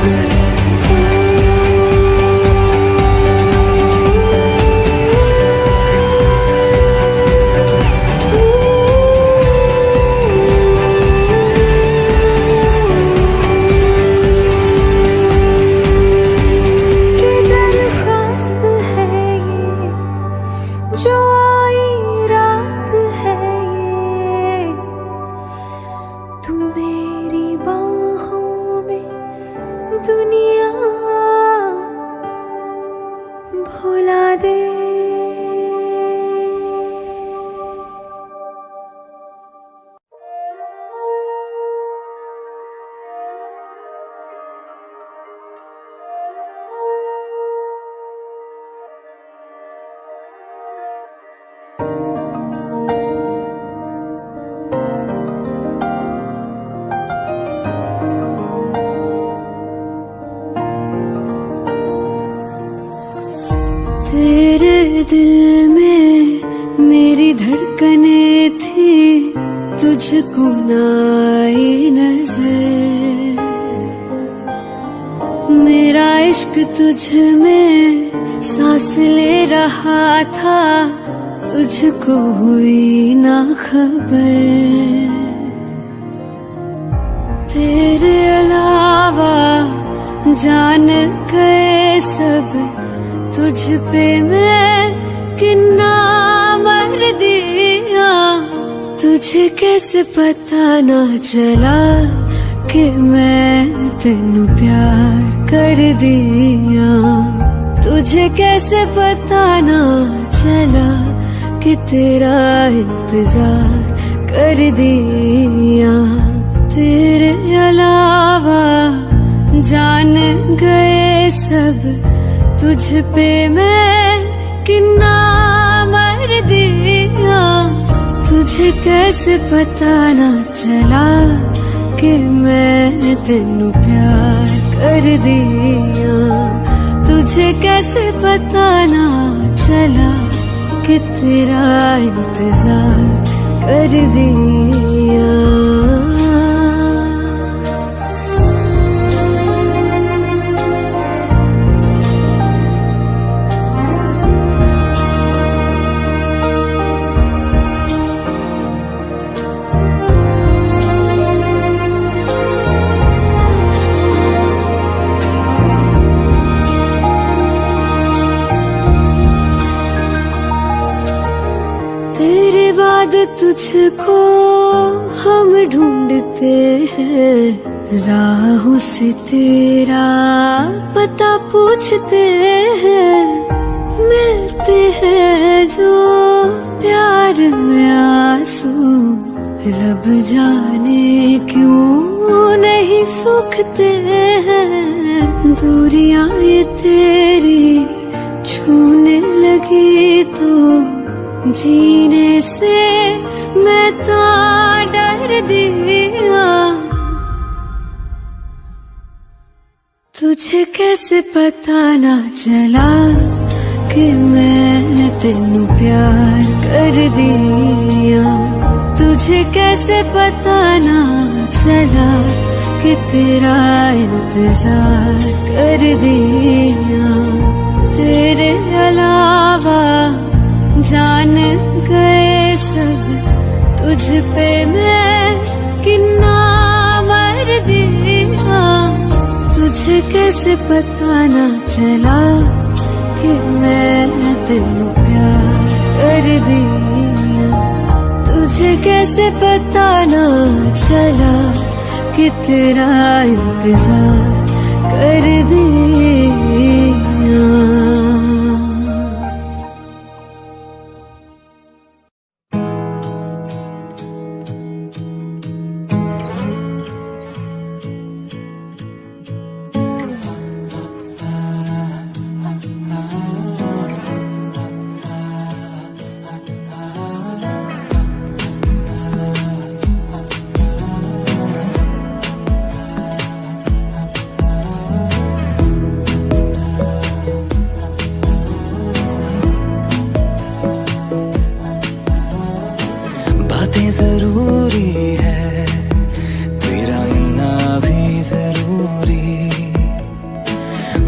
S1: दे।
S2: कि दरख्वास्त है ये जो आई रात है ये, तू मेरी बाहों में दुनिया भुला दे। तेरे दिल में मेरी धड़कने थी, तुझको ना आई नजर। मेरा इश्क तुझ में सांस ले रहा था, तुझको हुई ना खबर। तेरे अलावा जान गए सब, तुझ पे मैं किन्ना मर दिया। तुझे कैसे पता ना चला कि मैं तेनू प्यार कर दिया। तुझे कैसे पता ना चला कि तेरा इंतजार कर दिया। तेरे अलावा जान गए सब, तुझ पे मैं किन्ना मर दिया। तुझे कैसे पता ना चला कि मैं तेनू प्यार कर दिया। तुझे कैसे पता ना चला कि तेरा इंतजार कर दिया। तेरे बाद तुझको हम ढूंढते हैं, राहों से तेरा पता पूछते हैं। मिलते हैं जो प्यार में आंसू, रब जाने क्यों नहीं सूखते हैं। दूरियां ये तेरी छूने लगी तो जीने से मैं तो डर दिया। तुझे कैसे पता ना चला कि मैं तेनू प्यार कर दिया। तुझे कैसे पता ना चला कि तेरा इंतजार कर दिया। तेरे अलावा जान गए सब, तुझ पे मैं किन्ना मर दिया। तुझे कैसे पता ना चला कि मैं तेनू प्यार कर दिया। तुझे कैसे पता ना चला कि तेरा इंतजार कर दिया।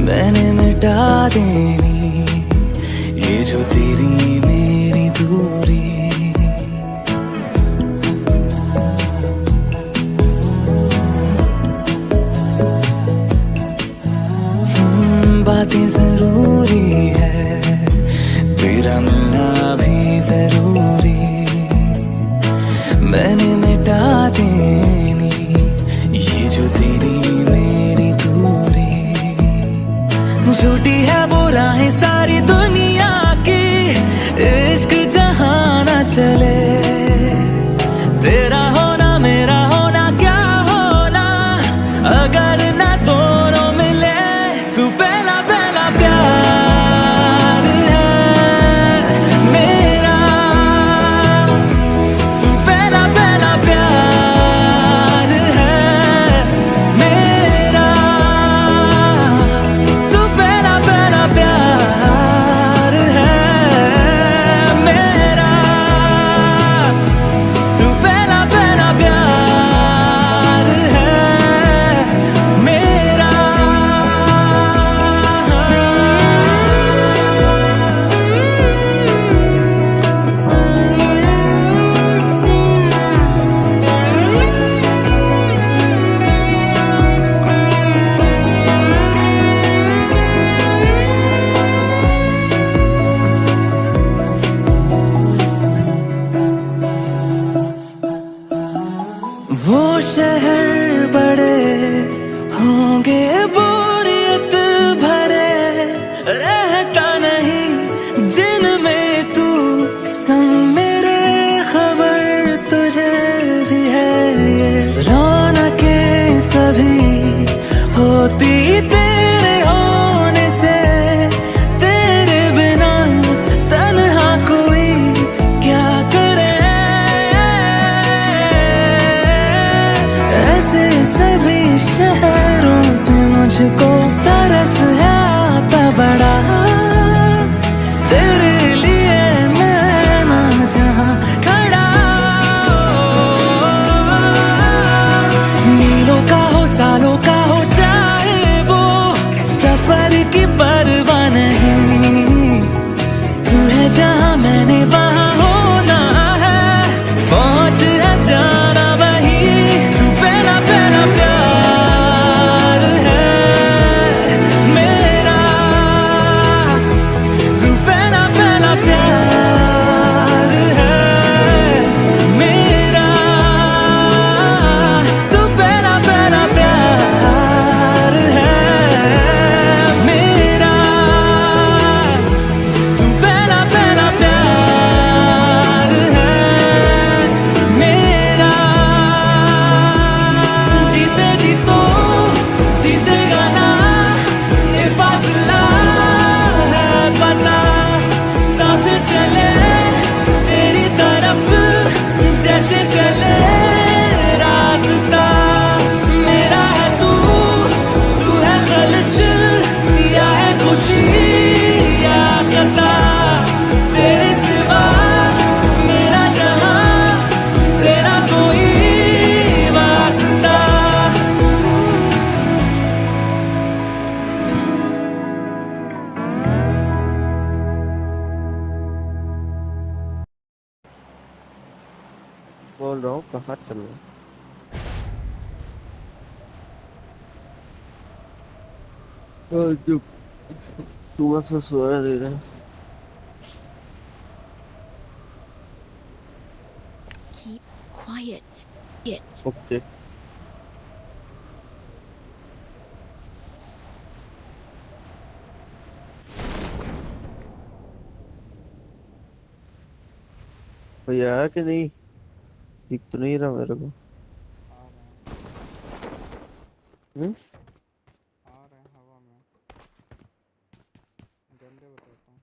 S1: मैंने मिटा देनी ये जो तेरी मेरी दूरी। बातें जरूरी है, तेरा मिलना भी जरूरी। मैंने मिटा देनी ये जो तेरी मेरी दूरी। झूठी है वो राहें सारी दुनिया की, इश्क जहां ना चले। तेरा होना मेरा होना क्या होना, अगर ना दोनों मिले। तू पहला पहला प्यार है मेरा, तू पहला पहला प्यार है मेरा, तू पहला पहला प्यार है मेरा, तू पहला पहला प्यार है मेरा। वो शहर बड़े होंगे बोरियत भरे, रहता नहीं जिनमें तू संग मेरे। खबर तुझे भी है ये रौनकें सभी होती तेरे होने से। तेरे बिना तन्हा कोई क्या करे, ऐसे सभी शहरों पे मुझको तरस है आता बड़ा। तेरे लिए मैं ना जहाँ खड़ा, मीलों का हो सालों का हो चाहे वो, सफर की परवाह नहीं। तू है जहाँ मैंने वहाँ होना है, पहुँच है जाना वही। तू पहला पहला प्यार है मेरा, तू पहला पहला प्यार है मेरा, तू पहला पहला प्यार है मेरा, तू पहला पहला प्यार है मेरा। जीते जी तो जीतेगा ना ये फासला है पता। सांस चले तेरी तरफ जैसे चले रास्ता। मेरा है तू, तू है खलिश या है खुशी या खता। तेरे सिवा मेरा जहां से ना कोई वास्ता।
S3: बोल रहा हूँ कहाँ चल रहा है? चुप। तू बस सोया दे रहा है।
S4: Keep quiet. It.
S3: ओके। भैया आया कि नहीं? दिख तो नहीं रहा मेरे को।
S5: आ रहे हैं
S3: हम्म?
S5: आ रहे हैं हवा में। जल्दी बताता हूँ।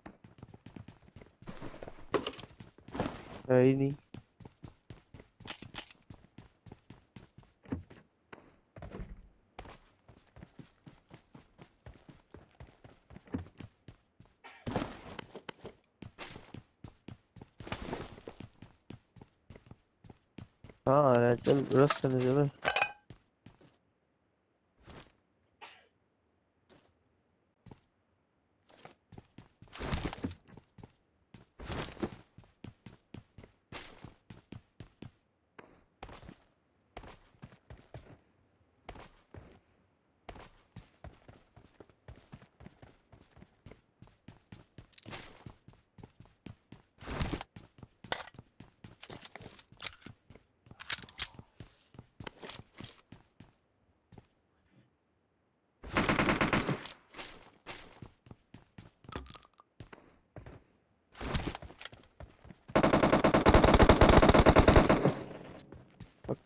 S3: है ही नहीं। हाँ आ रहा है, चल रस करने चले।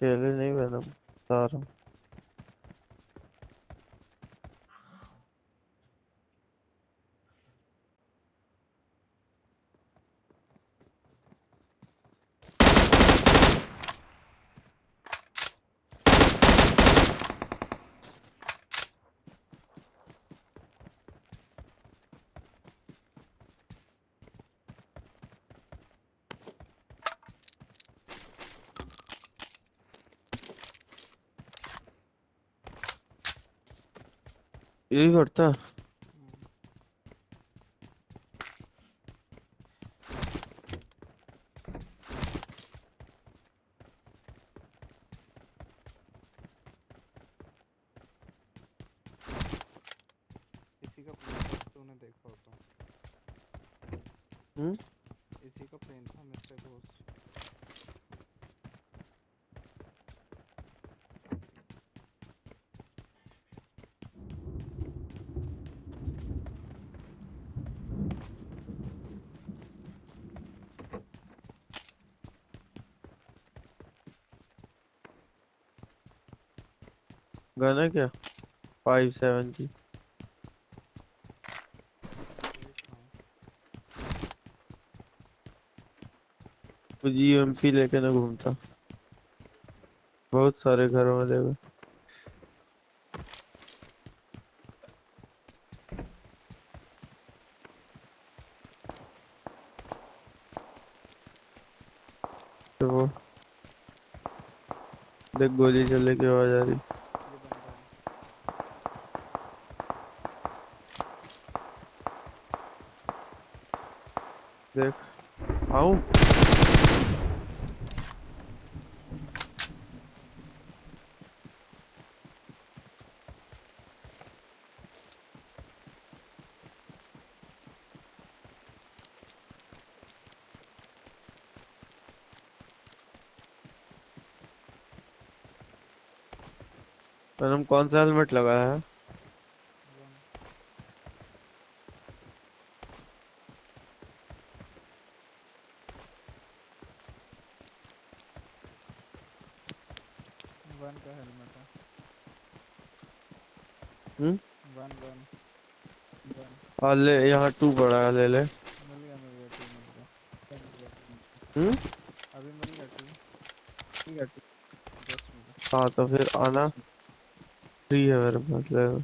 S3: अकेले नहीं मैंने बता रहा हूँ। यही करता है।
S5: इसी का प्लेन था, तूने देखा हो तो।
S3: हम्म।
S5: इसी का प्लेन था मिस्टर घोस्ट।
S3: गाना क्या 570
S5: देख रहा हूँ।
S3: GMP लेके ना घूमता। बहुत सारे घरों में देखो। तो वो देख गोली चलने की आवाज आ रही।
S5: ये बंदा है।
S3: देख आऊं। मैंने कौन सा हेलमेट लगाया है?
S5: वन वन का हेलमेट है।
S3: हम्म।
S5: One one one.
S3: ले यहाँ 2 पड़ा है, ले ले।
S5: मिल गया टू मिल गया।
S3: हम्म।
S5: अभी मिल गया टू। जस्ट मिला।
S3: हाँ तो फिर आना। फ्री है मेरे पास, ले लो।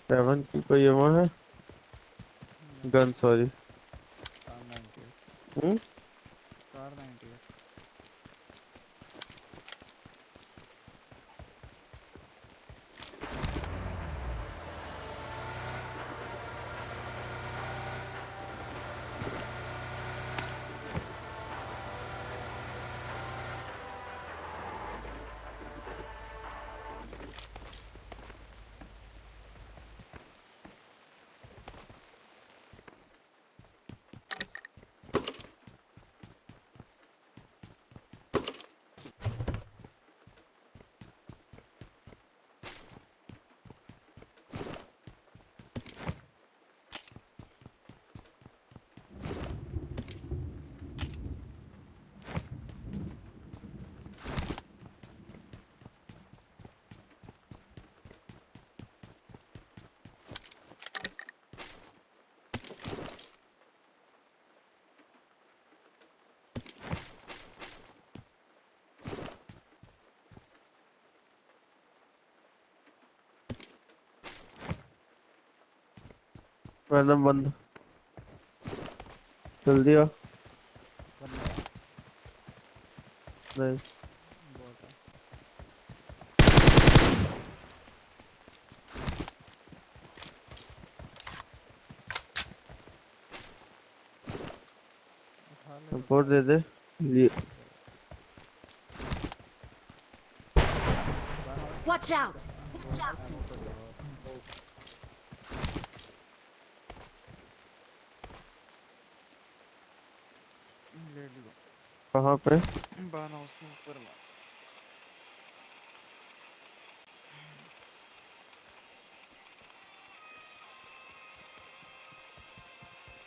S3: सेवन की कोई वो है गन, सॉरी।
S5: कार 98।
S3: हम्म।
S5: कार 98।
S3: मैंने बंद जल्दी आ।
S5: बंदा
S3: नहीं
S5: बहुत है। उठा ले
S3: सपोर्ट दे दे ये।
S5: वन और
S4: Watch out!
S5: दो एमओ पड़ेगा और ले लो।
S3: कहाँ पे?
S5: बान हाउस में ऊपर में।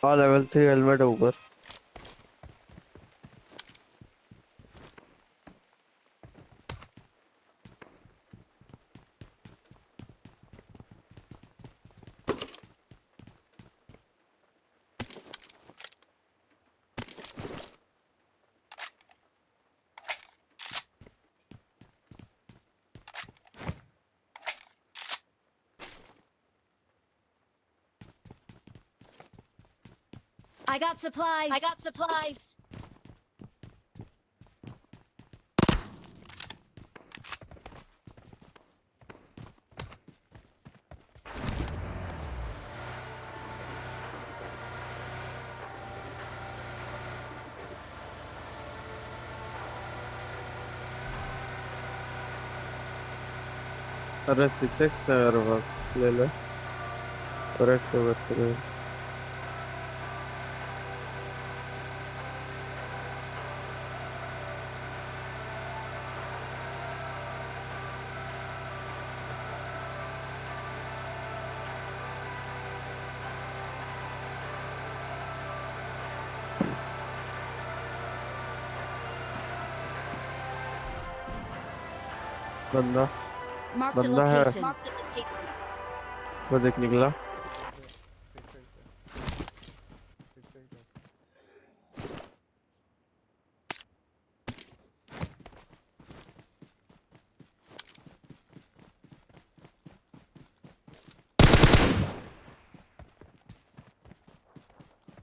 S3: हाँ लेवल 3 हेलमेट है ऊपर।
S4: I got supplies! I got supplies!
S3: अरे 6x है यार बस ले ले। और एक तो बस ले। बंदा
S4: Marked a
S3: बंदा है।
S4: location. Marked a location.
S3: वो देख निकला।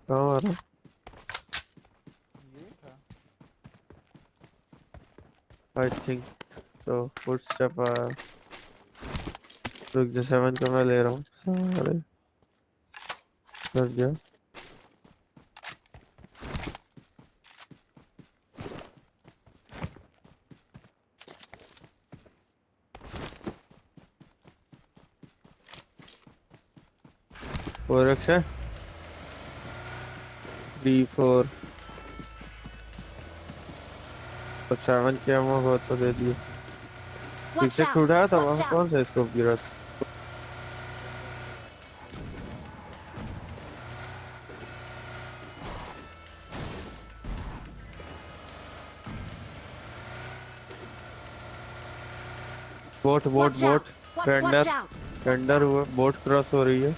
S3: कहाँ आ रहा?
S5: ये था।
S3: आई थिंक तो फुटस्टेप आया। रुक जा 7 का मैं ले रहा हूँ सारे। कर गया। फोरेक्स है D4 और 7 की एमो हो तो दे दिए।
S4: Watch
S3: पीछे
S4: out!
S3: छुड़ाया था
S4: Watch
S3: वहाँ
S4: out!
S3: कौन सा स्कोप गिरा था? Boat boat
S4: Watch
S3: boat
S4: out! Watch
S3: tender
S4: out!
S3: Tender हुआ बोट क्रॉस हो रही है।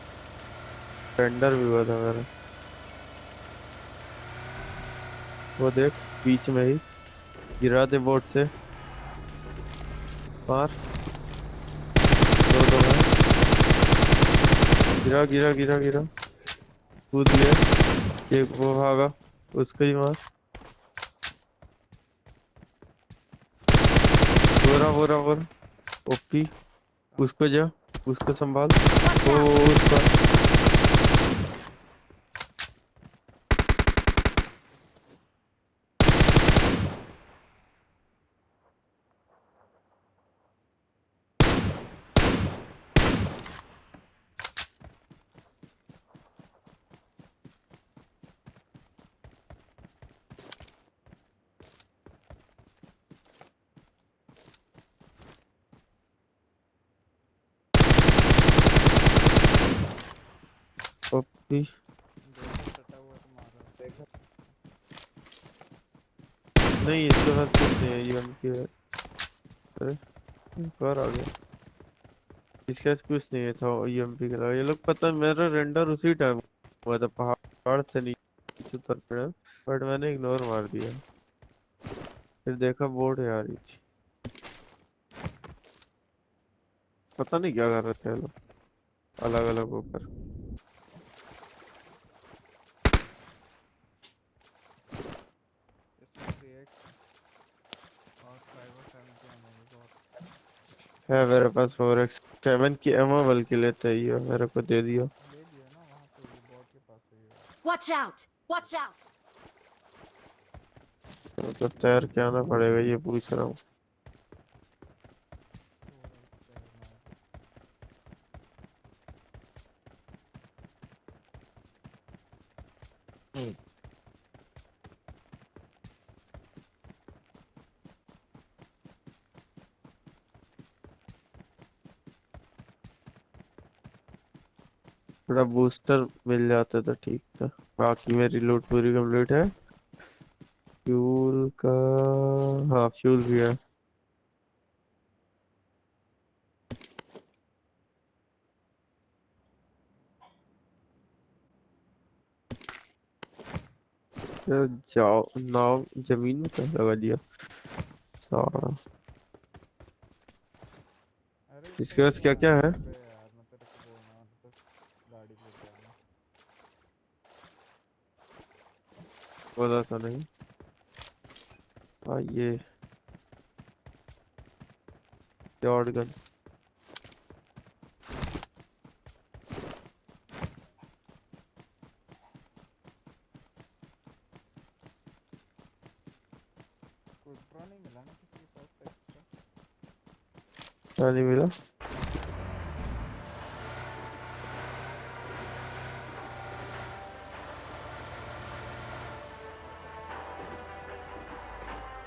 S3: टेंडर भी हुआ था मेरा। वो देख बीच में ही गिरा दे बोट से मार। दो है। गिरा गिरा गिरा गिरा कूद गया। एक वो भागा उसको ही मार। बोरा बोरा बोरा ओपी उसको जा उसको संभाल।
S4: Watch
S3: ओ
S4: out!
S3: उसका ओपी।
S5: देखो सटा हुआ तो मार रहा है।
S3: नहीं इसके पास कुछ नहीं है ये उनकी है। अरे एक और आ गया। इसके पास कुछ नहीं है था ईएमपी के अलावा। ये लोग पता है मेरा रेंडर उसी टाइम हुआ था पहाड़ से नीचे उतर पड़ा बट मैंने इग्नोर मार दिया। फिर देखा बोर्ड है आ रही थी। पता नहीं क्या कर रहे थे ये लोग अलग अलग ऊपर।
S5: 4x और 5 और 7 की एमओ भी बहुत।
S3: है मेरे पास 4x7 की एमओ बल्कि लेते ही हो, मेरे को दे दियो।
S5: ले लियो ना, वहाँ पे ये बॉट के पास है ये।
S4: Watch out! Watch out!
S3: तो तैर के आना पड़ेगा, ये पूछ रहा हूँ।
S5: 4x7 है।
S3: थोड़ा बूस्टर मिल जाता तो ठीक था। बाकी मेरी लूट पूरी कंप्लीट है। फ्यूल का, हाँ फ्यूल भी है। तो जाओ, नाव जमीन में कहाँ लगा दिया सारा।
S5: अरे
S3: इसके
S5: सही
S3: पास क्या
S5: है।
S3: क्या है?
S5: अबे यार मैं तेरे को बोलना वाला था, गाड़ी लेके आना।
S3: बोला तो नहीं। हाँ ये शॉट गन।
S5: कोई ड्रॉ नहीं मिला ना किसी के पास एक्स्ट्रा?
S3: क्या नहीं मिला?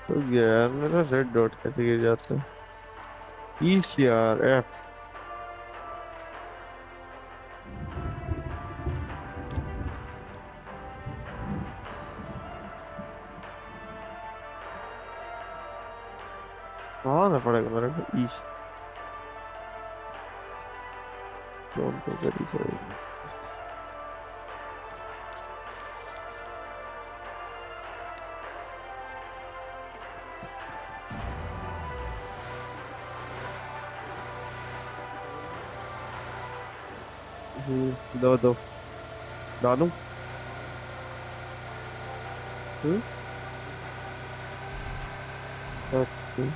S3: तो यार मेरा रेड डॉट कैसे गिर जाता है? ECRF। कहाँ आना पड़ेगा मेरे को? ईश कौन को करी चाहिए? दो दो डालूं? हम्म। ओके।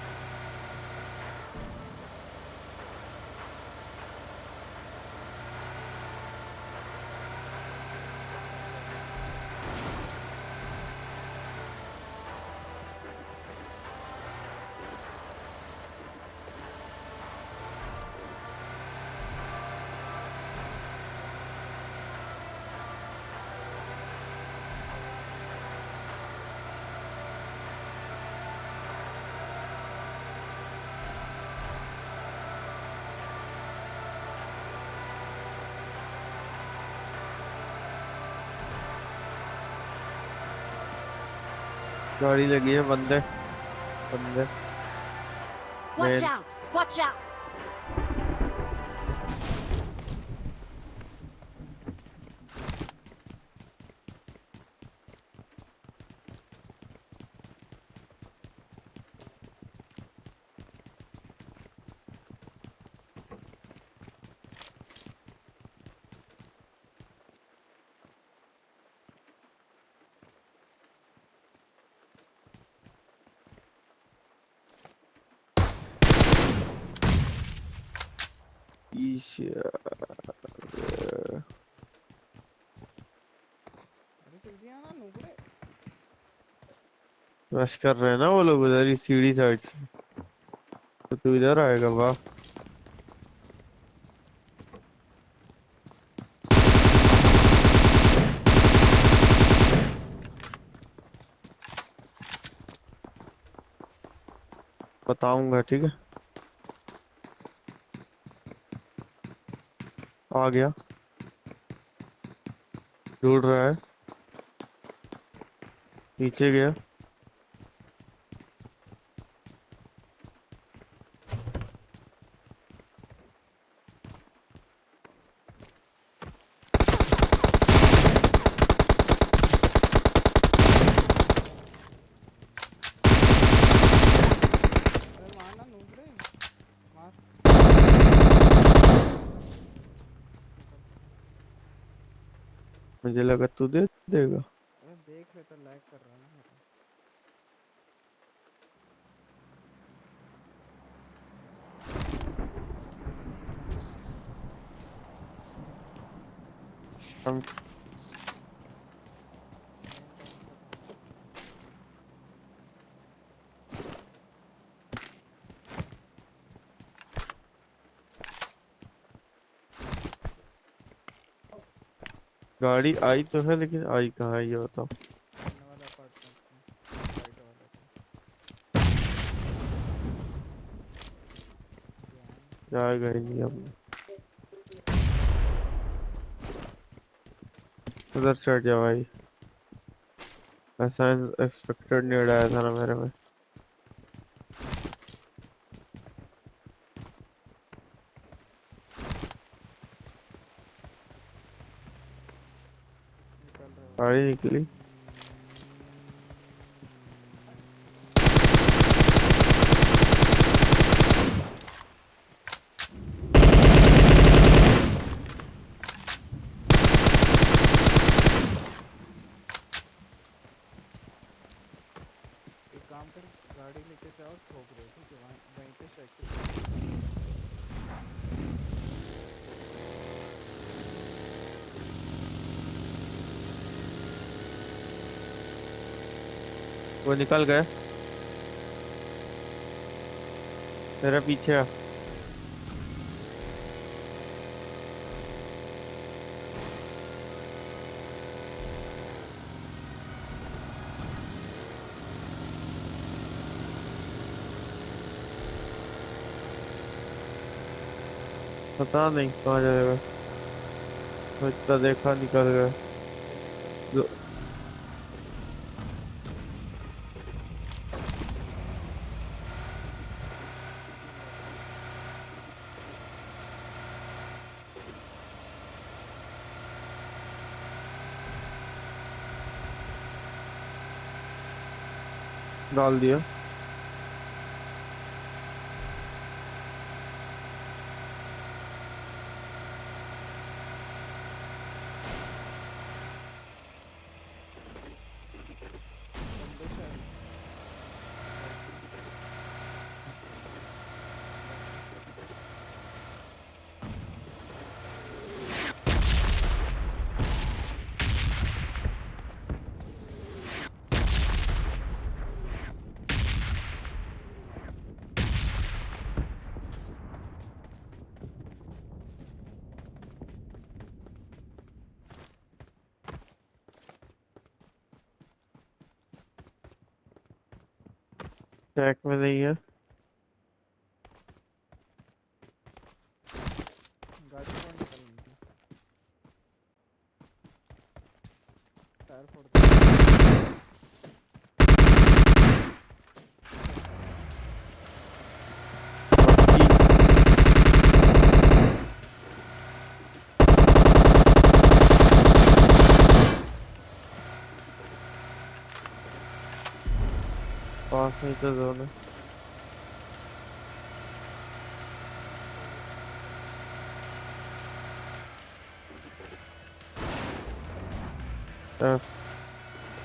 S3: गाड़ी लगी है, बंदे बंदे।
S4: Watch
S3: मैं
S4: out! Watch out!
S5: अरे जल्दी आना नुबड़े।
S3: रश कर रहे हैं ना वो लोग उधर ही सीढ़ी साइड से। तो तू इधर आएगा? वाह। बताऊंगा, ठीक है। आ गया, ढूंढ रहा है। नीचे गया।
S5: अरे मारना नुबड़े, मार।
S3: मुझे लगा तू दे देगा।
S5: अरे देख रहे तो लैग कर रहा है ना मेरा।
S3: हम
S5: मेन टाउन का था।
S3: गाड़ी आई तो है लेकिन आई कहाँ है ये बताओ।
S5: सामने वाला अपार्टमेंट में, वाइट वाला पे। जान
S3: जाएगा ही नहीं अब। उधर चढ़ जा भाई। ऐसा एक्सपेक्टेड नहीं उड़ाया था ना मेरे में।
S5: निकल रहे हो।
S3: गाड़ी निकली।
S5: एक काम कर, गाड़ी लेके जाओ, ठोक दो, ठीक है? वहीं वहीं पे साइकिल।
S3: वो निकल गए। तेरे पीछे आ। पता नहीं कहाँ जाएगा। तो इतना देखा निकल गए।
S5: जल्दी कर।
S3: जो-
S5: तीन बचे।
S3: डाल दिया।
S5: बंदे शायद साइकिल की तरफ।
S3: ट्रैक में नहीं है।
S5: गाड़ी फोड़ निकल इनकी। टायर फोड़ दो।
S3: बाकी पास में तो जोन है।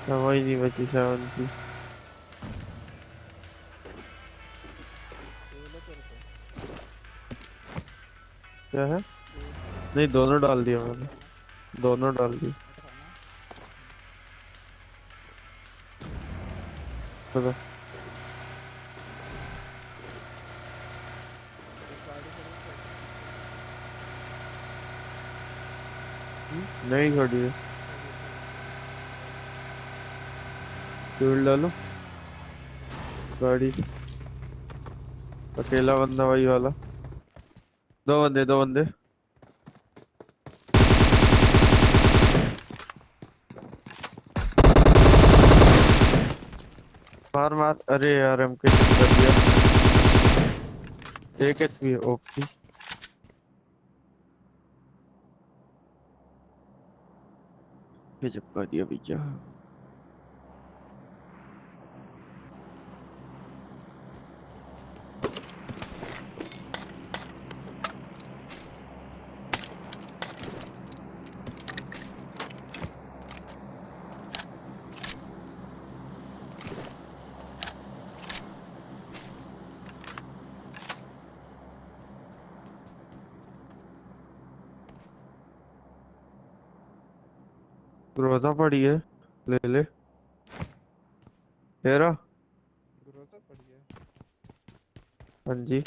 S3: हवाई नहीं बची 7 की।
S5: फ्यूल है तेरे पे?
S3: क्या है?
S5: फ्यूल
S3: नहीं दोनों डाल दिया मैंने।
S5: उठाना।
S3: दोनों डाल दिए।
S5: उठाना।
S3: चलो।
S5: एक गाड़ी खड़ी है साइकिल पीछे।
S3: नहीं खड़ी है।
S5: खड़ी है, खड़ी है, खड़ी है। राइट।
S3: फ्यूल डालो। गाड़ी अकेला बंदा वही वाला। दो बंदे दो बंदे। मार मार। अरे यार हमके कर दिया। एक एचपी ओपी पे चिपका दिया भैया। रोजा पड़ी है, ले ले तेरा।
S5: ग्रोजा पड़ी है।
S3: हाँ जी।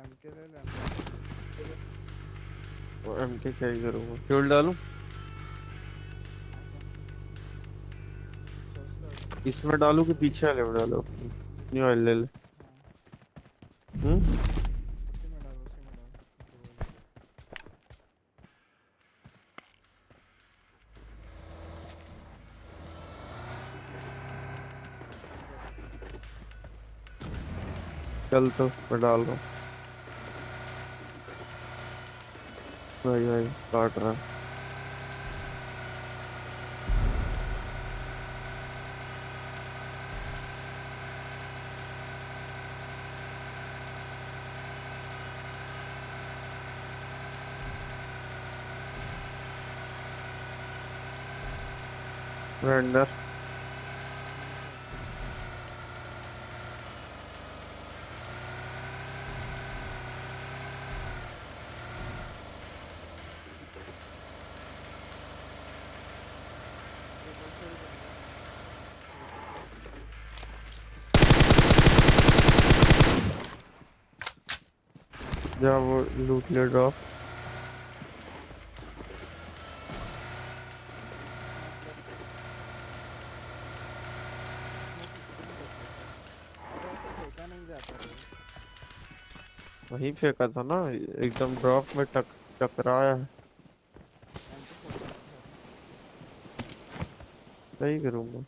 S5: एमके ले लेना।
S3: एमके क्या ही करूँगा, फ्यूल डालूं
S5: सस्ता।
S3: इसमें, डालूं कि पीछे वाले में डालो, न्यू ऑयल ले ले।
S5: हाँ
S3: हम्म।
S5: उसी में डाल, उसी में डाल जो बोले।
S3: चल तो मैं डाल रहा हूँ। भाई भाई काट रहा है। रेंडर। जा वो लूट ले ड्रॉप।
S5: फेंका नहीं जाता रे।
S3: वहीं फेंका था ना, एकदम ड्रॉप में टकराया है। सही करूंगा।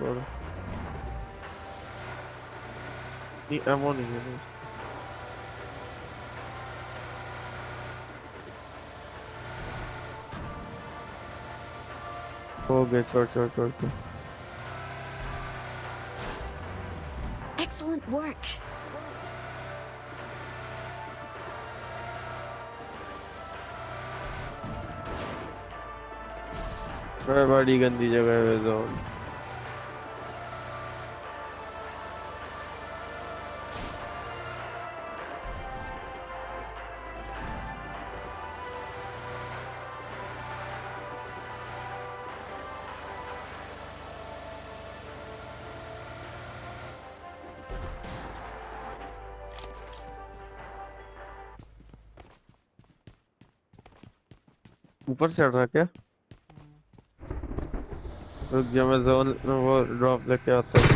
S3: और नहीं, एमो नहीं है ना। हो गया, छोड़ छोड़ छोड़ छोड़।
S4: Excellent work.
S3: बड़ी गंदी जगह है जोन। ऊपर चढ़ रहा क्या? रुक जा, मैं जोन वो ड्रॉप लेके आता हूँ।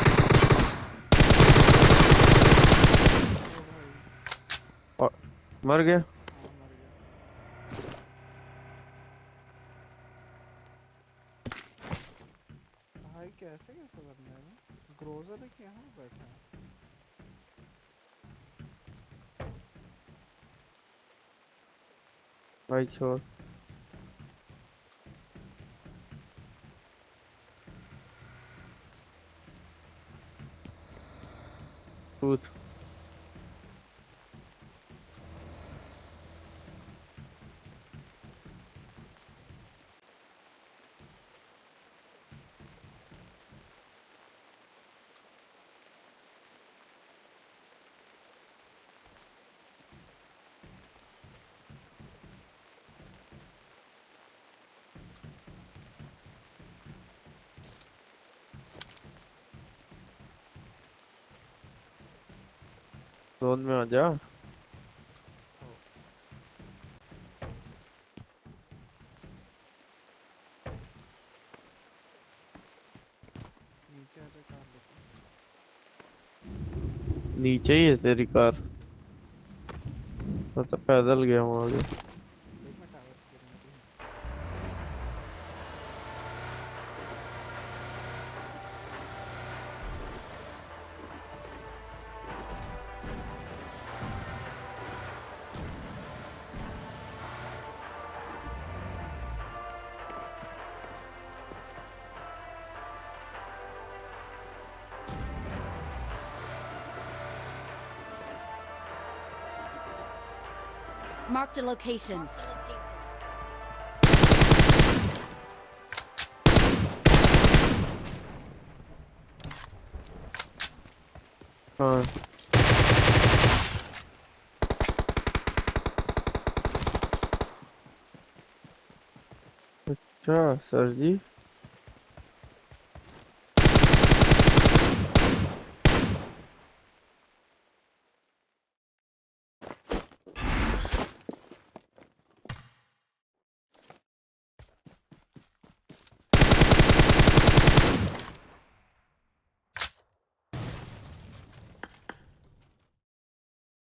S3: और मर गया।
S5: हाँ मर गया। भाई कैसे कैसे बनने में ग्रोजा लेके यहाँ बैठा है।
S3: भाई छोड़। कूद। जोन में आ जा।
S5: नीचे आते कार लेके।
S3: नीचे ही है तेरी कार। मैं तो पैदल गया हूँ आगे।
S5: देख मैं टावर की गिरने की।
S4: Marked a location.
S3: हाँ अच्छा सर जी